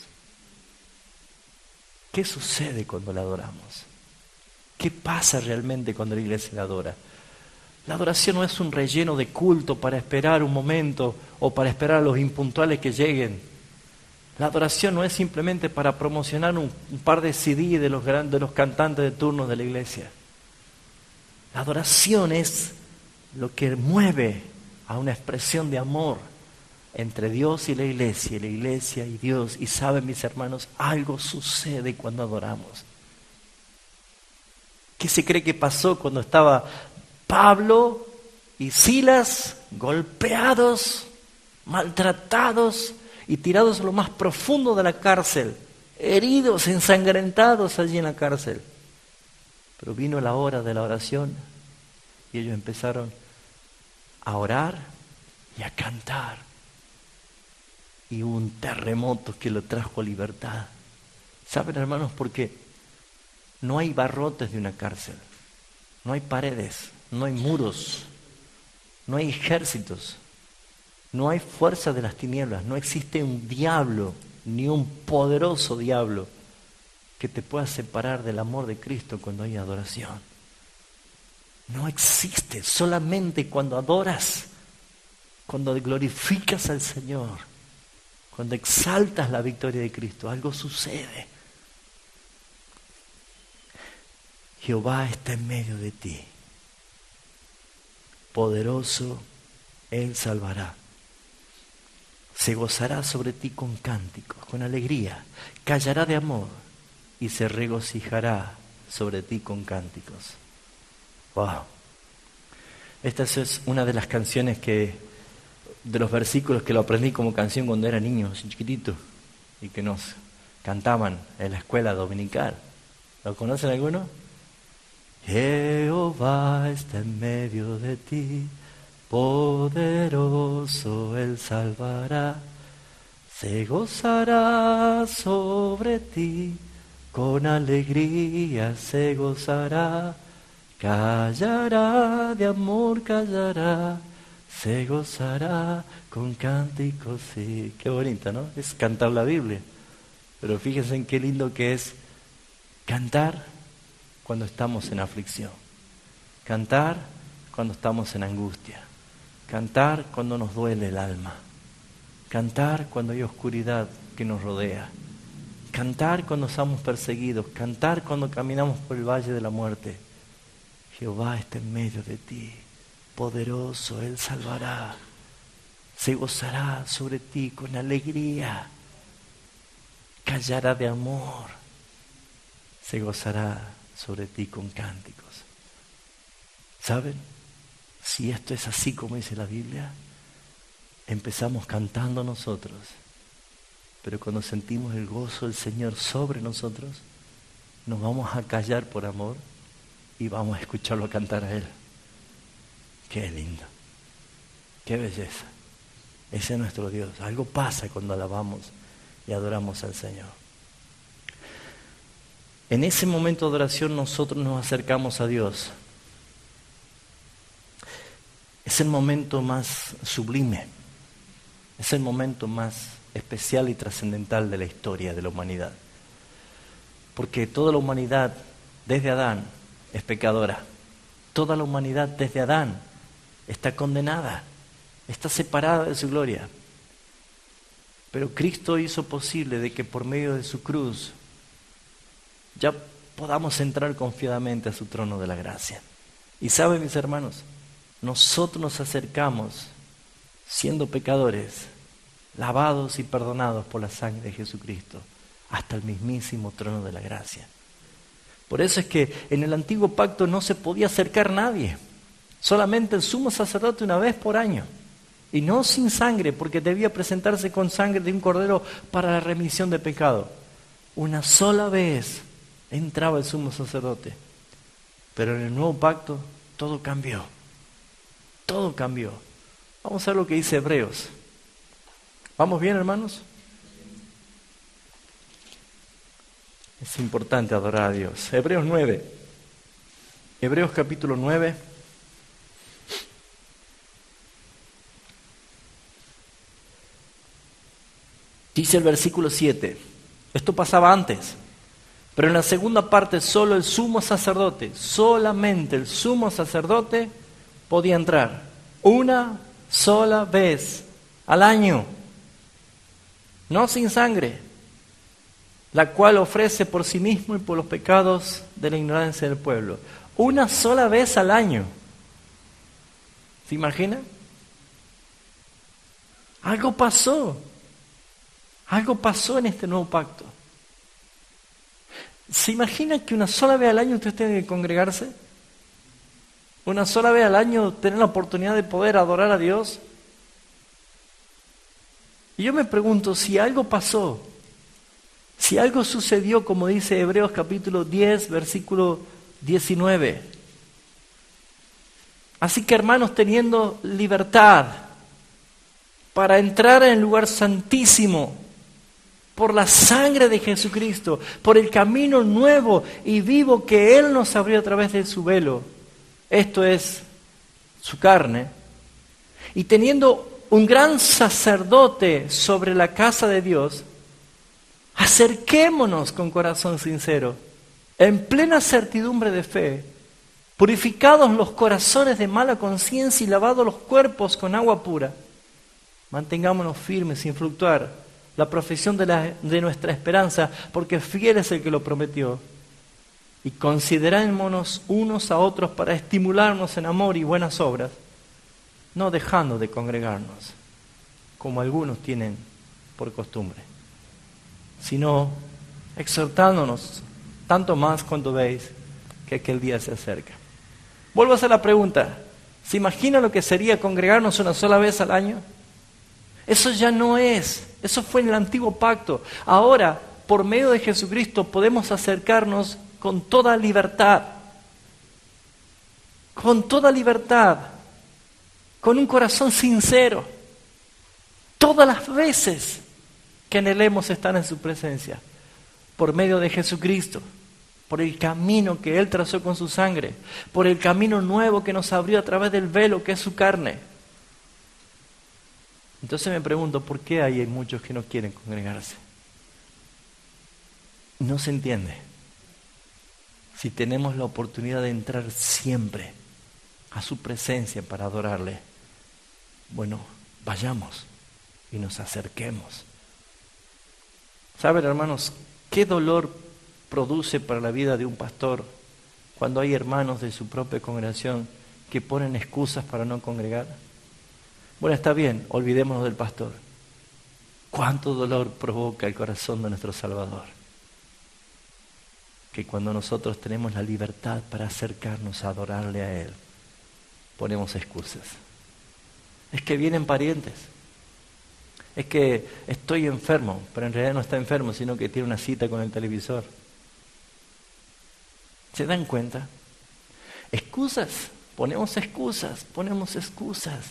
¿Qué sucede cuando le adoramos? ¿Qué pasa realmente cuando la iglesia le adora? La adoración no es un relleno de culto para esperar un momento o para esperar a los impuntuales que lleguen. La adoración no es simplemente para promocionar un par de CD de los cantantes de turno de la iglesia. La adoración es lo que mueve a una expresión de amor entre Dios y la iglesia y Dios. Y saben, mis hermanos, algo sucede cuando adoramos. ¿Qué se cree que pasó cuando estaba Pablo y Silas golpeados, maltratados y tirados a lo más profundo de la cárcel, heridos, ensangrentados allí en la cárcel? Pero vino la hora de la oración y ellos empezaron a orar y a cantar. Y hubo un terremoto que lo trajo a libertad. ¿Saben, hermanos? Porque no hay barrotes de una cárcel, no hay paredes, no hay muros, no hay ejércitos, no hay fuerza de las tinieblas, no existe un diablo, ni un poderoso diablo que te pueda separar del amor de Cristo cuando hay adoración. No existe, solamente cuando adoras, cuando glorificas al Señor, cuando exaltas la victoria de Cristo, algo sucede. Jehová está en medio de ti. Poderoso, Él salvará. Se gozará sobre ti con cánticos, con alegría. Callará de amor y se regocijará sobre ti con cánticos. Wow. Esta es una de las canciones de los versículos que lo aprendí como canción cuando era niño, chiquitito, y que nos cantaban en la escuela dominical. ¿Lo conocen alguno? Jehová está en medio de ti, poderoso Él salvará, se gozará sobre ti, con alegría se gozará, callará de amor, callará, se gozará con cánticos. Sí, qué bonito, ¿no? Es cantar la Biblia. Pero fíjense en qué lindo que es cantar cuando estamos en aflicción, cantar cuando estamos en angustia, cantar cuando nos duele el alma, cantar cuando hay oscuridad que nos rodea, cantar cuando estamos perseguidos, cantar cuando caminamos por el valle de la muerte. Jehová está en medio de ti, poderoso, Él salvará, se gozará sobre ti con alegría, callará de amor, se gozará sobre ti con cánticos. ¿Saben? Si esto es así como dice la Biblia, empezamos cantando nosotros, pero cuando sentimos el gozo del Señor sobre nosotros, nos vamos a callar por amor y vamos a escucharlo cantar a Él. Qué lindo, qué belleza. Ese es nuestro Dios. Algo pasa cuando alabamos y adoramos al Señor. En ese momento de adoración nosotros nos acercamos a Dios. Es el momento más sublime, es el momento más especial y trascendental de la historia de la humanidad. Porque toda la humanidad desde Adán es pecadora. Toda la humanidad desde Adán está condenada, está separada de su gloria. Pero Cristo hizo posible de que por medio de su cruz ya podamos entrar confiadamente a su trono de la gracia. Y saben, mis hermanos, nosotros nos acercamos siendo pecadores, lavados y perdonados por la sangre de Jesucristo, hasta el mismísimo trono de la gracia. Por eso es que en el antiguo pacto no se podía acercar nadie, solamente el sumo sacerdote una vez por año, y no sin sangre, porque debía presentarse con sangre de un cordero para la remisión de pecado. Una sola vez entraba el sumo sacerdote. Pero en el nuevo pacto todo cambió. Todo cambió. Vamos a ver lo que dice Hebreos. ¿Vamos bien, hermanos? Es importante adorar a Dios. Hebreos 9. Hebreos capítulo 9. Dice el versículo 7. Esto pasaba antes. Pero en la segunda parte solo el sumo sacerdote, solamente el sumo sacerdote podía entrar una sola vez al año, no sin sangre, la cual ofrece por sí mismo y por los pecados de la ignorancia del pueblo. Una sola vez al año. ¿Se imagina? Algo pasó. Algo pasó en este nuevo pacto. ¿Se imagina que una sola vez al año usted tiene que congregarse? ¿Una sola vez al año tener la oportunidad de poder adorar a Dios? Y yo me pregunto, si algo pasó, si algo sucedió, como dice Hebreos capítulo 10, versículo 19. Así que, hermanos, teniendo libertad para entrar en el lugar santísimo, por la sangre de Jesucristo, por el camino nuevo y vivo que Él nos abrió a través de su velo, esto es su carne, y teniendo un gran sacerdote sobre la casa de Dios, acerquémonos con corazón sincero, en plena certidumbre de fe, purificados los corazones de mala conciencia y lavados los cuerpos con agua pura. Mantengámonos firmes sin fluctuar la profesión de nuestra esperanza, porque fiel es el que lo prometió. Y considerémonos unos a otros para estimularnos en amor y buenas obras, no dejando de congregarnos, como algunos tienen por costumbre, sino exhortándonos tanto más cuando veis que aquel día se acerca. Vuelvo a hacer la pregunta, ¿se imagina lo que sería congregarnos una sola vez al año? Eso ya no es, eso fue en el antiguo pacto. Ahora, por medio de Jesucristo, podemos acercarnos con toda libertad, con un corazón sincero, todas las veces que anhelemos estar en su presencia, por medio de Jesucristo, por el camino que Él trazó con su sangre, por el camino nuevo que nos abrió a través del velo que es su carne. Entonces me pregunto, ¿por qué hay muchos que no quieren congregarse? No se entiende. Si tenemos la oportunidad de entrar siempre a su presencia para adorarle, bueno, vayamos y nos acerquemos. ¿Saben, hermanos, qué dolor produce para la vida de un pastor cuando hay hermanos de su propia congregación que ponen excusas para no congregar? Bueno, está bien, olvidémonos del pastor. ¿Cuánto dolor provoca el corazón de nuestro Salvador? Que cuando nosotros tenemos la libertad para acercarnos a adorarle a Él, ponemos excusas. Es que vienen parientes. Es que estoy enfermo, pero en realidad no está enfermo, sino que tiene una cita con el televisor. ¿Se dan cuenta? Excusas, ponemos excusas.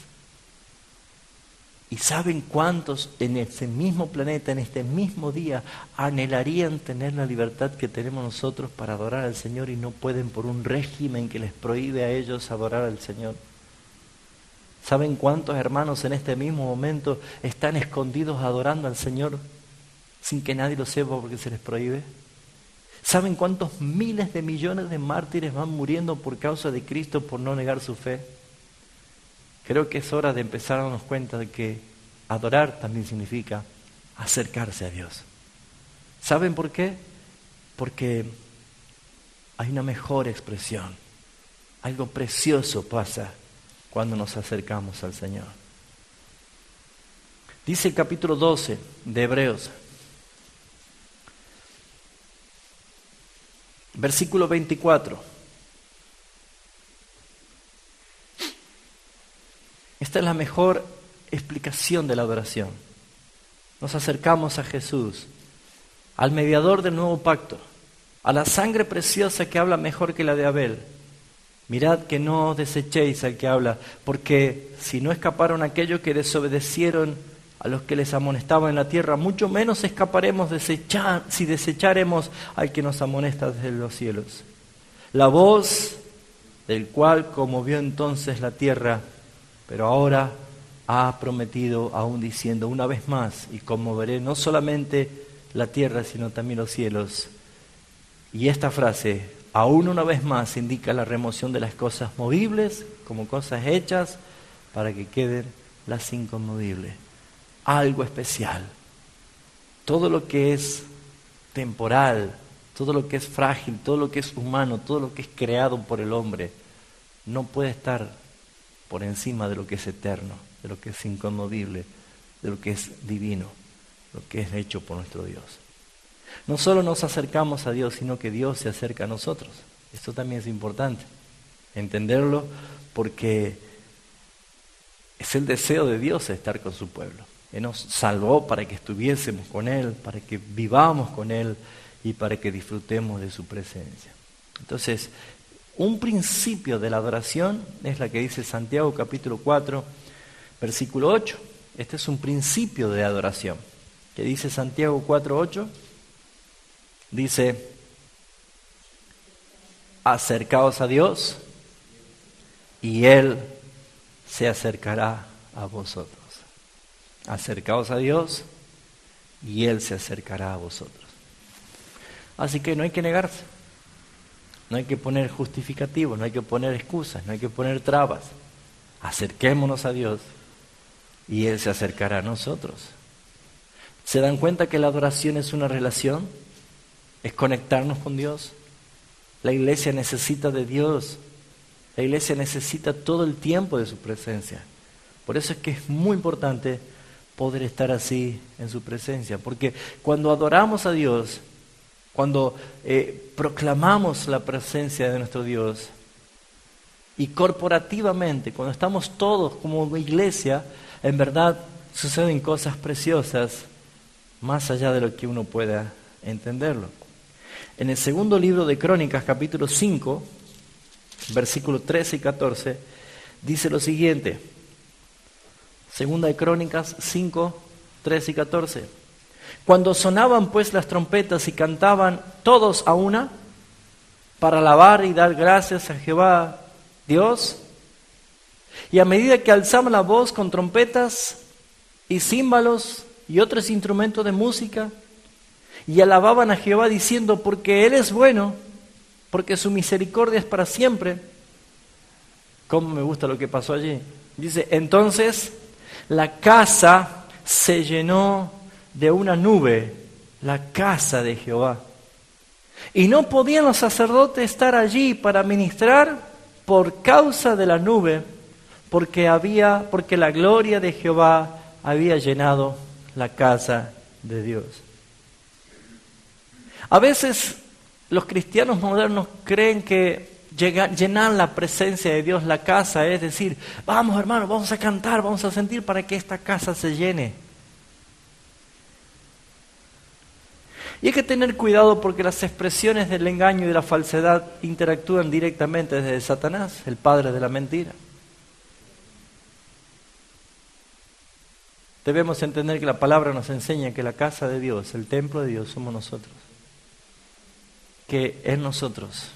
¿Y saben cuántos en ese mismo planeta, en este mismo día, anhelarían tener la libertad que tenemos nosotros para adorar al Señor y no pueden por un régimen que les prohíbe a ellos adorar al Señor? ¿Saben cuántos hermanos en este mismo momento están escondidos adorando al Señor sin que nadie lo sepa porque se les prohíbe? ¿Saben cuántos miles de millones de mártires van muriendo por causa de Cristo por no negar su fe? Creo que es hora de empezar a darnos cuenta de que adorar también significa acercarse a Dios. ¿Saben por qué? Porque hay una mejor expresión. Algo precioso pasa cuando nos acercamos al Señor. Dice el capítulo 12 de Hebreos, versículo 24. Esta es la mejor explicación de la adoración. Nos acercamos a Jesús, al mediador del nuevo pacto, a la sangre preciosa que habla mejor que la de Abel, Mirad que no desechéis al que habla, porque si no escaparon aquellos que desobedecieron a los que les amonestaban en la tierra, mucho menos escaparemos si desecharemos al que nos amonesta desde los cielos. La voz del cual conmovió entonces la tierra, pero ahora ha prometido aún diciendo, una vez más, y conmoveré no solamente la tierra, sino también los cielos. Y esta frase, aún una vez más, indica la remoción de las cosas movibles como cosas hechas para que queden las inconmovibles. Algo especial. Todo lo que es temporal, todo lo que es frágil, todo lo que es humano, todo lo que es creado por el hombre, no puede estar por encima de lo que es eterno, de lo que es inconmovible, de lo que es divino, lo que es hecho por nuestro Dios. No solo nos acercamos a Dios, sino que Dios se acerca a nosotros. Esto también es importante, entenderlo, porque es el deseo de Dios estar con su pueblo. Él nos salvó para que estuviésemos con Él, para que vivamos con Él y para que disfrutemos de su presencia. Entonces, un principio de la adoración es la que dice Santiago capítulo 4, versículo 8. Este es un principio de adoración. ¿Qué dice Santiago 4, 8? Dice, acercaos a Dios y Él se acercará a vosotros. Acercaos a Dios y Él se acercará a vosotros. Así que no hay que negarse, no hay que poner justificativos, no hay que poner excusas, no hay que poner trabas. Acerquémonos a Dios y Él se acercará a nosotros. ¿Se dan cuenta que la adoración es una relación? Es conectarnos con Dios. La iglesia necesita de Dios. La iglesia necesita todo el tiempo de su presencia. Por eso es que es muy importante poder estar así en su presencia. Porque cuando adoramos a Dios, cuando proclamamos la presencia de nuestro Dios, y corporativamente, cuando estamos todos como iglesia, en verdad suceden cosas preciosas más allá de lo que uno pueda entenderlo. En el segundo libro de Crónicas, capítulo 5, versículos 13 y 14, dice lo siguiente. Segunda de Crónicas 5, 13 y 14. Cuando sonaban pues las trompetas y cantaban todos a una, para alabar y dar gracias a Jehová Dios, y a medida que alzaban la voz con trompetas y címbalos y otros instrumentos de música, y alababan a Jehová diciendo, porque Él es bueno, porque su misericordia es para siempre. ¿Cómo me gusta lo que pasó allí? Dice, entonces la casa se llenó de una nube, la casa de Jehová. Y no podían los sacerdotes estar allí para ministrar por causa de la nube, porque la gloria de Jehová había llenado la casa de Dios. A veces los cristianos modernos creen que llenar la presencia de Dios, la casa, es decir, vamos hermanos, vamos a cantar, vamos a sentir para que esta casa se llene. Y hay que tener cuidado porque las expresiones del engaño y de la falsedad interactúan directamente desde Satanás, el padre de la mentira. Debemos entender que la palabra nos enseña que la casa de Dios, el templo de Dios, somos nosotros. Que en nosotros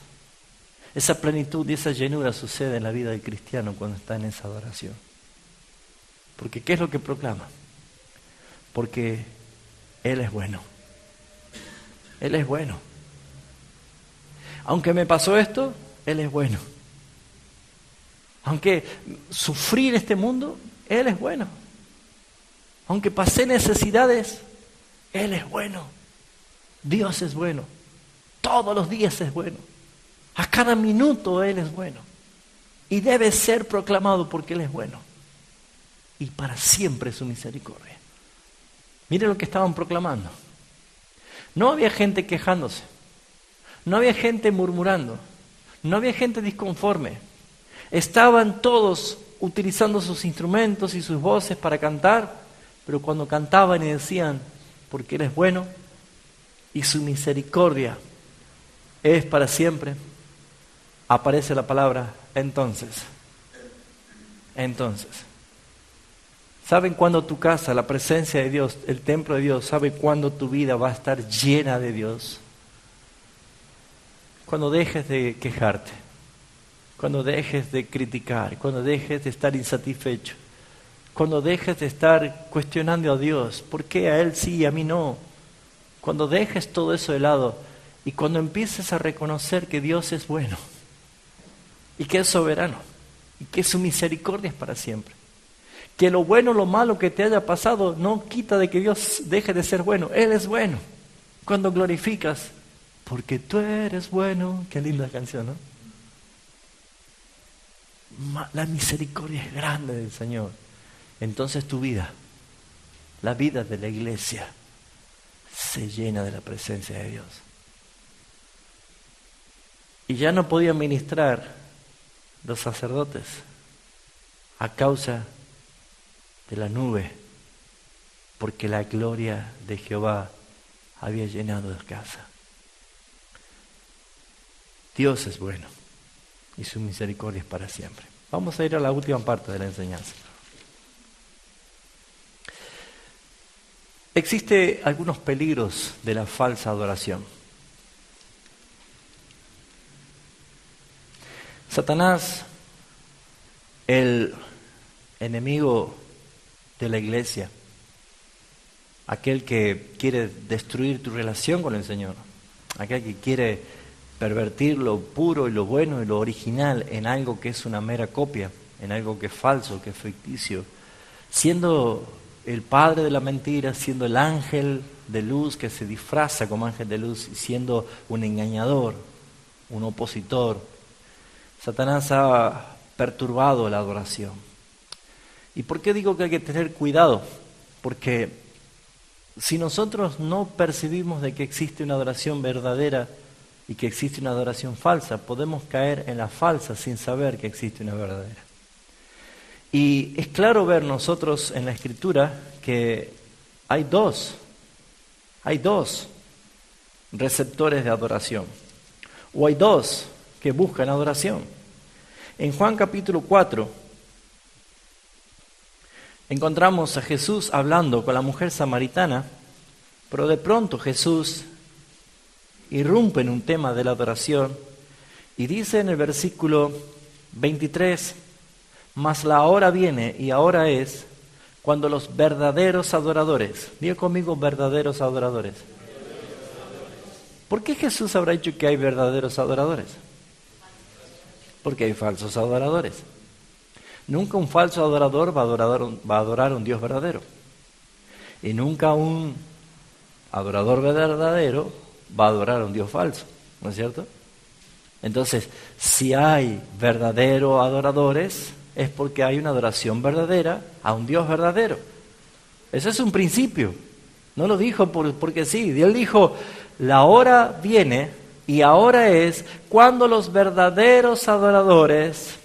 esa plenitud y esa llenura sucede en la vida del cristiano cuando está en esa adoración. Porque ¿qué es lo que proclama? Porque Él es bueno. Él es bueno. Aunque me pasó esto, Él es bueno. Aunque sufrí en este mundo, Él es bueno. Aunque pasé necesidades, Él es bueno. Dios es bueno. Todos los días es bueno. A cada minuto Él es bueno. Y debe ser proclamado porque Él es bueno. Y para siempre su misericordia. Mire lo que estaban proclamando. No había gente quejándose. No había gente murmurando. No había gente disconforme. Estaban todos utilizando sus instrumentos y sus voces para cantar, pero cuando cantaban y decían, porque Él es bueno y su misericordia es para siempre, aparece la palabra entonces. Entonces. ¿Saben cuándo tu casa, la presencia de Dios, el templo de Dios, sabe cuándo tu vida va a estar llena de Dios? Cuando dejes de quejarte, cuando dejes de criticar, cuando dejes de estar insatisfecho, cuando dejes de estar cuestionando a Dios, ¿por qué a Él sí y a mí no? Cuando dejes todo eso de lado y cuando empieces a reconocer que Dios es bueno y que es soberano y que su misericordia es para siempre. Que lo bueno, lo malo que te haya pasado no quita de que Dios deje de ser bueno. Él es bueno. Cuando glorificas, porque tú eres bueno. Qué linda canción, ¿no? La misericordia es grande del Señor. Entonces tu vida, la vida de la iglesia, se llena de la presencia de Dios. Y ya no podían ministrar los sacerdotes a causa de la nube, porque la gloria de Jehová había llenado la casa. Dios es bueno y su misericordia es para siempre. Vamos a ir a la última parte de la enseñanza. Existen algunos peligros de la falsa adoración. Satanás, el enemigo de la iglesia, aquel que quiere destruir tu relación con el Señor, aquel que quiere pervertir lo puro y lo bueno y lo original en algo que es una mera copia, en algo que es falso, que es ficticio, siendo el padre de la mentira, siendo el ángel de luz que se disfraza como ángel de luz y siendo un engañador, un opositor. Satanás ha perturbado la adoración. ¿Y por qué digo que hay que tener cuidado? Porque si nosotros no percibimos de que existe una adoración verdadera y que existe una adoración falsa, podemos caer en la falsa sin saber que existe una verdadera. Y es claro ver nosotros en la Escritura que hay dos receptores de adoración, o hay dos que buscan adoración. En Juan capítulo 4, encontramos a Jesús hablando con la mujer samaritana, pero de pronto Jesús irrumpe en un tema de la adoración y dice en el versículo 23, mas la hora viene y ahora es cuando los verdaderos adoradores, diga conmigo verdaderos adoradores. ¿Por qué Jesús habrá dicho que hay verdaderos adoradores? Porque hay falsos adoradores. Nunca un falso adorador va a adorar a un Dios verdadero. Y nunca un adorador verdadero va a adorar a un Dios falso. ¿No es cierto? Entonces, si hay verdaderos adoradores, es porque hay una adoración verdadera a un Dios verdadero. Ese es un principio. No lo dijo porque sí. Él dijo, la hora viene y ahora es cuando los verdaderos adoradores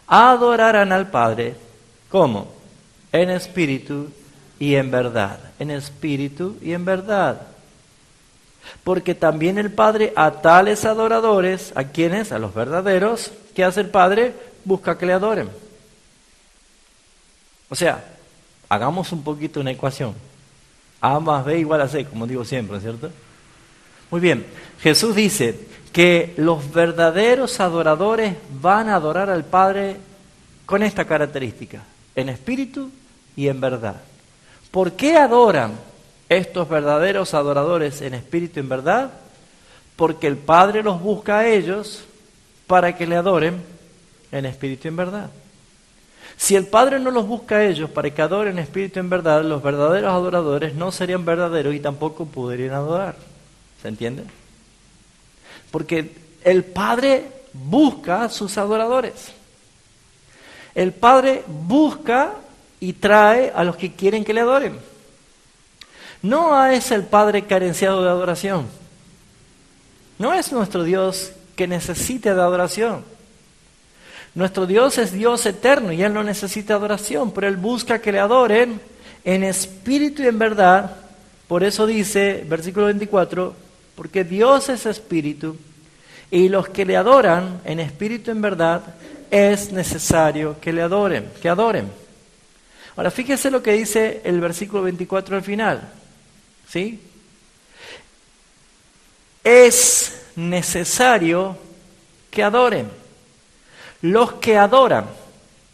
adorarán al Padre. ¿Cómo? En espíritu y en verdad. En espíritu y en verdad. Porque también el Padre a tales adoradores, ¿a quiénes? A los verdaderos. ¿Qué hace el Padre? Busca que le adoren. O sea, hagamos un poquito una ecuación. A más B igual a C, como digo siempre, ¿cierto? Muy bien, Jesús dice que los verdaderos adoradores van a adorar al Padre con esta característica, en espíritu y en verdad. ¿Por qué adoran estos verdaderos adoradores en espíritu y en verdad? Porque el Padre los busca a ellos para que le adoren en espíritu y en verdad. Si el Padre no los busca a ellos para que adoren en espíritu y en verdad, los verdaderos adoradores no serían verdaderos y tampoco podrían adorar. ¿Se entiende? Porque el Padre busca a sus adoradores. El Padre busca y trae a los que quieren que le adoren. No es el Padre carenciado de adoración. No es nuestro Dios que necesite de adoración. Nuestro Dios es Dios eterno y Él no necesita adoración, pero Él busca que le adoren en espíritu y en verdad. Por eso dice, versículo 24, porque Dios es espíritu y los que le adoran en espíritu y en verdad es necesario que le adoren, que adoren. Ahora fíjese lo que dice el versículo 24 al final, ¿sí? Es necesario que adoren. Los que adoran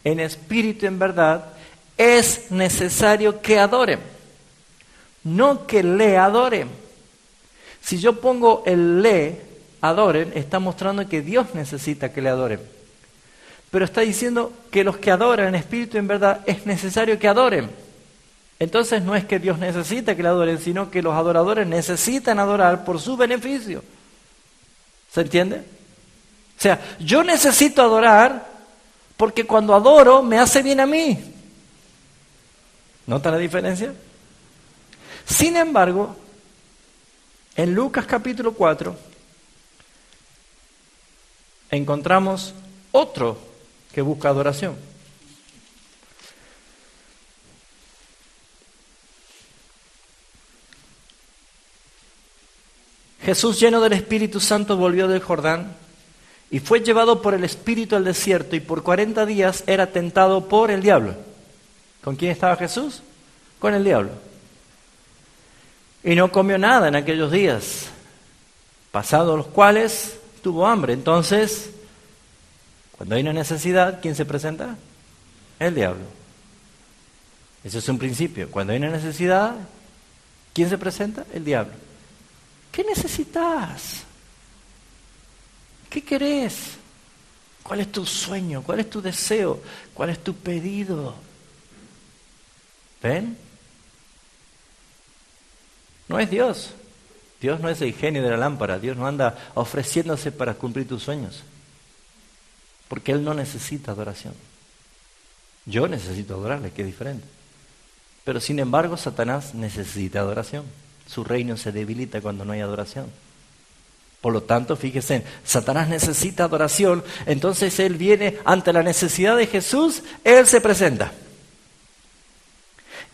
en espíritu y en verdad es necesario que adoren, no que le adoren. Si yo pongo el le adoren, está mostrando que Dios necesita que le adoren. Pero está diciendo que los que adoran en espíritu y en verdad es necesario que adoren. Entonces no es que Dios necesita que le adoren, sino que los adoradores necesitan adorar por su beneficio. ¿Se entiende? O sea, yo necesito adorar porque cuando adoro me hace bien a mí. ¿Nota la diferencia? Sin embargo, en Lucas capítulo 4 encontramos otro que busca adoración. Jesús, lleno del Espíritu Santo, volvió del Jordán y fue llevado por el Espíritu al desierto y por 40 días era tentado por el diablo. ¿Con quién estaba Jesús? Con el diablo. Y no comió nada en aquellos días, pasados los cuales tuvo hambre. Entonces, cuando hay una necesidad, ¿quién se presenta? El diablo. Ese es un principio. Cuando hay una necesidad, ¿quién se presenta? El diablo. ¿Qué necesitas? ¿Qué querés? ¿Cuál es tu sueño? ¿Cuál es tu deseo? ¿Cuál es tu pedido? ¿Ven? No es Dios. Dios no es el genio de la lámpara. Dios no anda ofreciéndose para cumplir tus sueños. Porque Él no necesita adoración. Yo necesito adorarle, que es diferente. Pero sin embargo, Satanás necesita adoración. Su reino se debilita cuando no hay adoración. Por lo tanto, fíjense, Satanás necesita adoración, entonces él viene ante la necesidad de Jesús, él se presenta.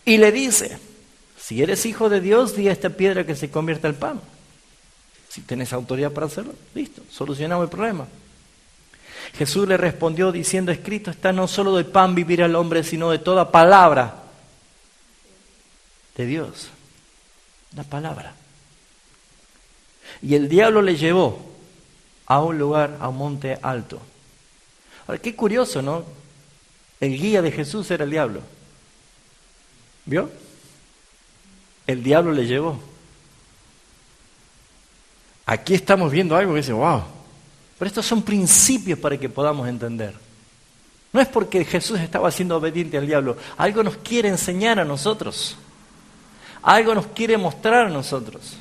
Y le dice, si eres hijo de Dios, di a esta piedra que se convierta en pan. Si tienes autoridad para hacerlo, listo, solucionamos el problema. Jesús le respondió diciendo, escrito está, no solo de pan vivirá el hombre, sino de toda palabra de Dios. La palabra. Y el diablo le llevó a un lugar, a un monte alto. Ahora, qué curioso, ¿no? El guía de Jesús era el diablo. ¿Vio? El diablo le llevó. Aquí estamos viendo algo que dice, wow. Pero estos son principios para que podamos entender. No es porque Jesús estaba siendo obediente al diablo. Algo nos quiere enseñar a nosotros. Algo nos quiere mostrar a nosotros.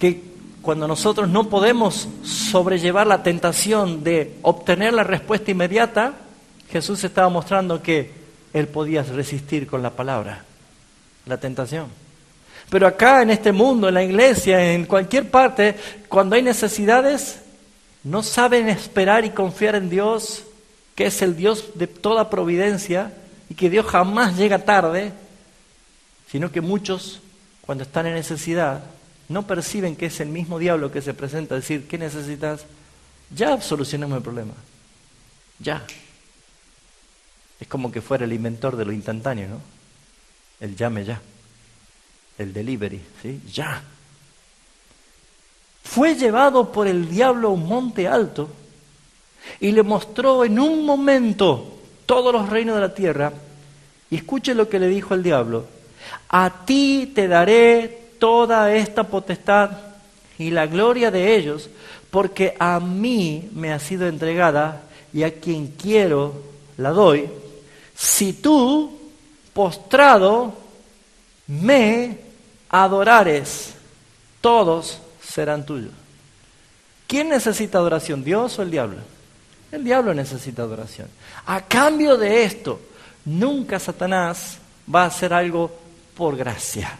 Que cuando nosotros no podemos sobrellevar la tentación de obtener la respuesta inmediata, Jesús estaba mostrando que Él podía resistir con la palabra la tentación. Pero acá en este mundo, en la iglesia, en cualquier parte, cuando hay necesidades, no saben esperar y confiar en Dios, que es el Dios de toda providencia y que Dios jamás llega tarde, sino que muchos, cuando están en necesidad, no perciben que es el mismo diablo que se presenta a decir, ¿qué necesitas? Ya solucionamos el problema. Ya. Es como que fuera el inventor de lo instantáneo, ¿no? El llame ya. El delivery, ¿sí? Ya. Fue llevado por el diablo a un monte alto y le mostró en un momento todos los reinos de la tierra. Y escuche lo que le dijo el diablo. A ti te daré toda esta potestad y la gloria de ellos, porque a mí me ha sido entregada y a quien quiero la doy. Si tú, postrado, me adorares, todos serán tuyos. ¿Quién necesita adoración, Dios o el diablo? El diablo necesita adoración. A cambio de esto, nunca Satanás va a hacer algo por gracia.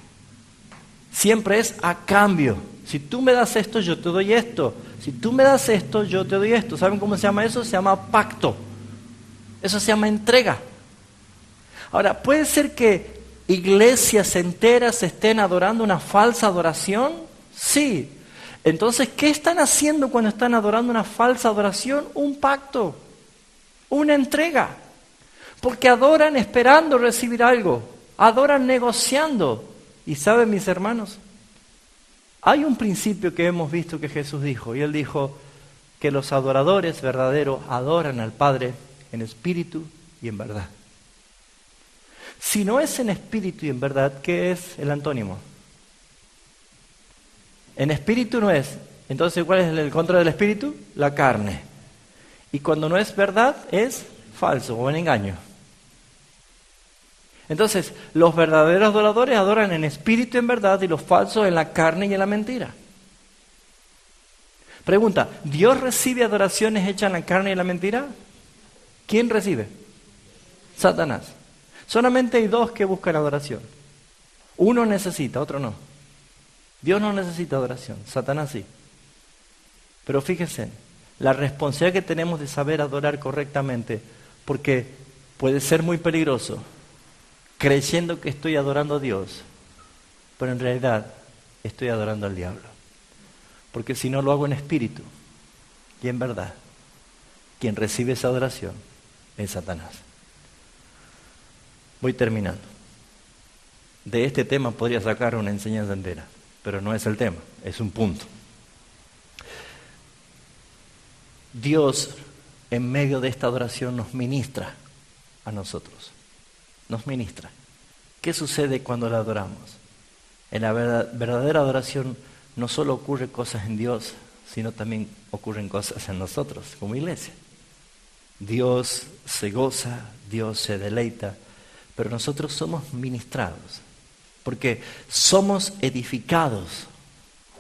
Siempre es a cambio. Si tú me das esto, yo te doy esto. Si tú me das esto, yo te doy esto. ¿Saben cómo se llama eso? Se llama pacto. Eso se llama entrega. Ahora, ¿puede ser que iglesias enteras estén adorando una falsa adoración? Sí. Entonces, ¿qué están haciendo cuando están adorando una falsa adoración? Un pacto, una entrega. Porque adoran esperando recibir algo, adoran negociando. ¿Y saben, mis hermanos? Hay un principio que hemos visto que Jesús dijo, y Él dijo que los adoradores verdaderos adoran al Padre en espíritu y en verdad. Si no es en espíritu y en verdad, ¿qué es el antónimo? En espíritu no es. Entonces, ¿cuál es el contra del espíritu? La carne. Y cuando no es verdad, es falso o en engaño. Entonces, los verdaderos adoradores adoran en espíritu y en verdad, y los falsos en la carne y en la mentira. Pregunta, ¿Dios recibe adoraciones hechas en la carne y en la mentira? ¿Quién recibe? Satanás. Solamente hay dos que buscan adoración. Uno necesita, otro no. Dios no necesita adoración, Satanás sí. Pero fíjense, la responsabilidad que tenemos de saber adorar correctamente, porque puede ser muy peligroso, creyendo que estoy adorando a Dios, pero en realidad estoy adorando al diablo. Porque si no lo hago en espíritu y en verdad, quien recibe esa adoración es Satanás. Voy terminando. De este tema podría sacar una enseñanza entera, pero no es el tema, es un punto. Dios, en medio de esta adoración, nos ministra a nosotros. Nos ministra. ¿Qué sucede cuando la adoramos? En la verdadera adoración no solo ocurren cosas en Dios, sino también ocurren cosas en nosotros, como iglesia. Dios se goza, Dios se deleita, pero nosotros somos ministrados, porque somos edificados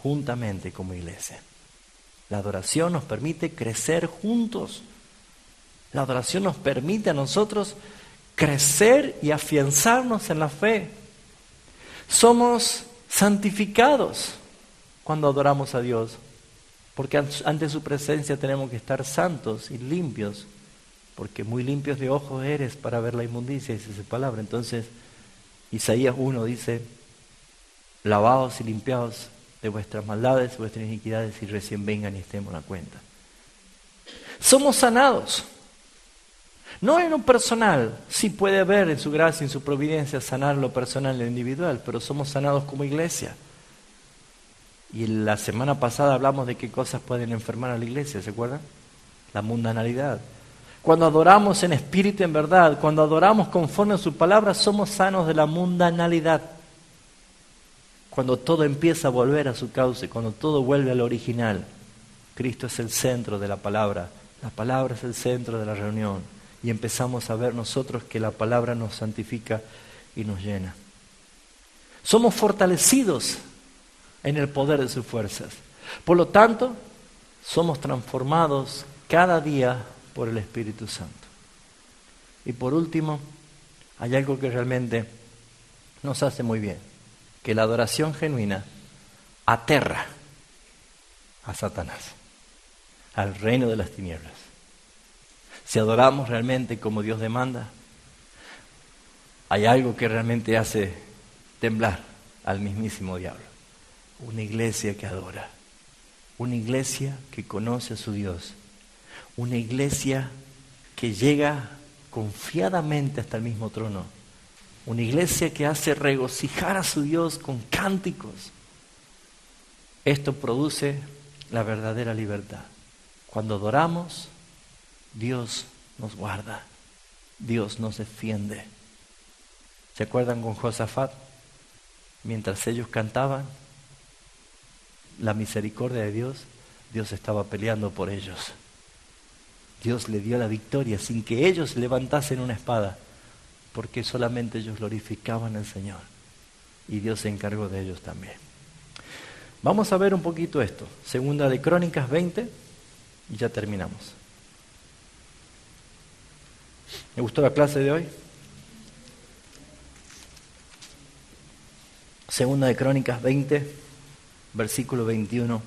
juntamente como iglesia. La adoración nos permite crecer juntos. La adoración nos permite a nosotros crecer y afianzarnos en la fe. Somos santificados cuando adoramos a Dios, porque ante su presencia tenemos que estar santos y limpios, porque muy limpios de ojos eres para ver la inmundicia, dice esa palabra. Entonces, Isaías 1 dice, lavaos y limpiaos de vuestras maldades, vuestras iniquidades, y recién vengan y estemos a cuenta. Somos sanados. No en lo personal, sí puede haber en su gracia, en su providencia, sanar lo personal y lo individual, pero somos sanados como iglesia. Y la semana pasada hablamos de qué cosas pueden enfermar a la iglesia, ¿se acuerdan? La mundanalidad. Cuando adoramos en espíritu y en verdad, cuando adoramos conforme a su palabra, somos sanos de la mundanalidad. Cuando todo empieza a volver a su cauce, cuando todo vuelve al original, Cristo es el centro de la palabra es el centro de la reunión, y empezamos a ver nosotros que la palabra nos santifica y nos llena. Somos fortalecidos en el poder de sus fuerzas. Por lo tanto, somos transformados cada día por el Espíritu Santo. Y por último, hay algo que realmente nos hace muy bien, que la adoración genuina aterra a Satanás, al reino de las tinieblas. Si adoramos realmente como Dios demanda, hay algo que realmente hace temblar al mismísimo diablo. Una iglesia que adora, una iglesia que conoce a su Dios, una iglesia que llega confiadamente hasta el mismo trono, una iglesia que hace regocijar a su Dios con cánticos. Esto produce la verdadera libertad. Cuando adoramos, Dios nos guarda, Dios nos defiende. ¿Se acuerdan con Josafat? Mientras ellos cantaban la misericordia de Dios, Dios estaba peleando por ellos. Dios le dio la victoria sin que ellos levantasen una espada, porque solamente ellos glorificaban al Señor y Dios se encargó de ellos también. Vamos a ver un poquito esto. Segunda de Crónicas 20 y ya terminamos. ¿Me gustó la clase de hoy? Segunda de Crónicas 20, versículo 21.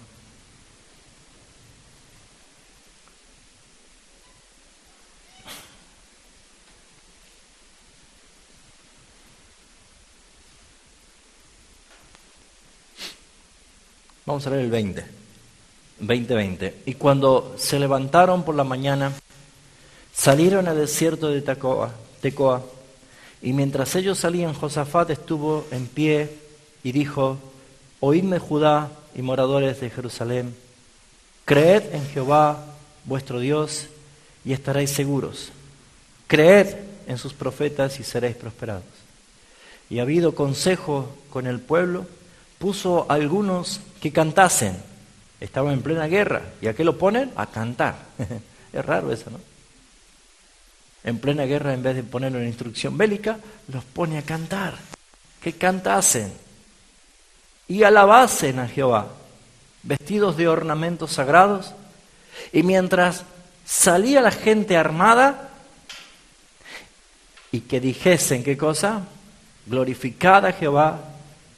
Vamos a leer el 20. 20:20. Y cuando se levantaron por la mañana, salieron al desierto de Tecoa, y mientras ellos salían, Josafat estuvo en pie y dijo: Oídme, Judá y moradores de Jerusalén, creed en Jehová vuestro Dios y estaréis seguros. Creed en sus profetas y seréis prosperados. Y habido consejo con el pueblo, puso a algunos que cantasen. Estaban en plena guerra. ¿Y a qué lo ponen? A cantar. Es raro eso, ¿no? En plena guerra, en vez de ponerlo en instrucción bélica, los pone a cantar. Que cantasen y alabasen a Jehová, vestidos de ornamentos sagrados. Y mientras salía la gente armada, y que dijesen, ¿qué cosa? Glorificad a Jehová,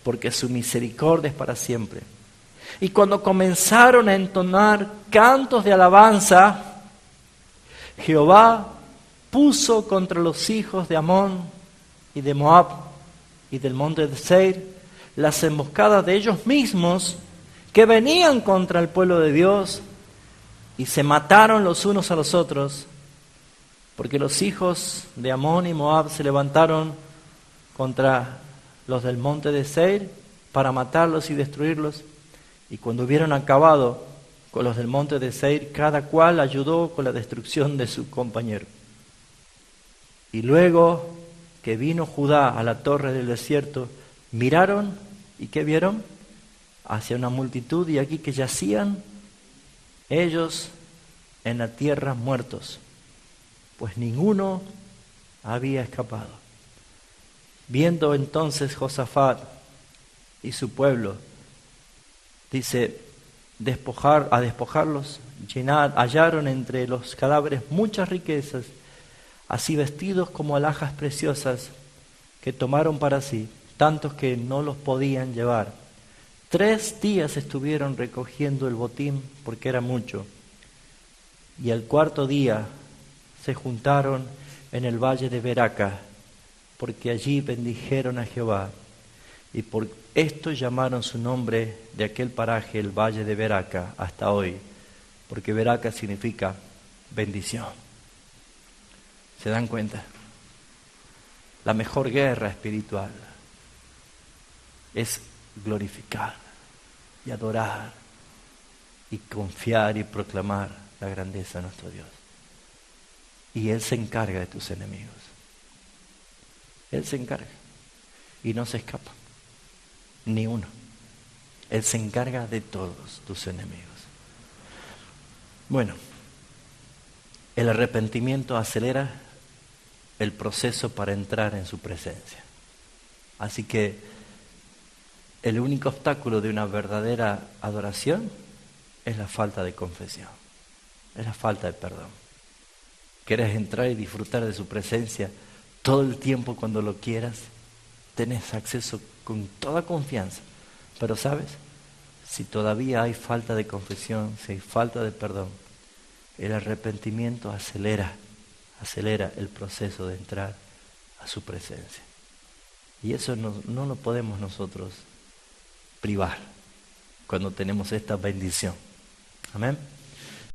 porque su misericordia es para siempre. Y cuando comenzaron a entonar cantos de alabanza, Jehová puso contra los hijos de Amón y de Moab y del monte de Seir las emboscadas de ellos mismos que venían contra el pueblo de Dios, y se mataron los unos a los otros, porque los hijos de Amón y Moab se levantaron contra los del monte de Seir para matarlos y destruirlos. Y cuando hubieron acabado con los del monte de Seir, cada cual ayudó con la destrucción de su compañero. Y luego que vino Judá a la torre del desierto, miraron, ¿y qué vieron? Hacia una multitud, y aquí que yacían ellos en la tierra muertos, pues ninguno había escapado. Viendo entonces Josafat y su pueblo, dice, despojarlos, hallaron entre los cadáveres muchas riquezas, así vestidos como alhajas preciosas, que tomaron para sí, tantos que no los podían llevar. 3 días estuvieron recogiendo el botín, porque era mucho, y al 4.º día se juntaron en el valle de Beraca, porque allí bendijeron a Jehová, y por esto llamaron su nombre de aquel paraje el valle de Beraca hasta hoy, porque Beraca significa bendición. ¿Se dan cuenta? La mejor guerra espiritual es glorificar y adorar y confiar y proclamar la grandeza de nuestro Dios. Y Él se encarga de tus enemigos. Él se encarga. Y no se escapa. Ni uno. Él se encarga de todos tus enemigos. Bueno, el arrepentimiento acelera el proceso para entrar en su presencia. Así que el único obstáculo de una verdadera adoración es la falta de confesión. Es la falta de perdón. ¿Quieres entrar y disfrutar de su presencia todo el tiempo cuando lo quieras? Tenés acceso con toda confianza. Pero ¿sabes? Si todavía hay falta de confesión, si hay falta de perdón, el arrepentimiento acelera el proceso de entrar a su presencia. Y eso no lo podemos nosotros privar cuando tenemos esta bendición. Amén.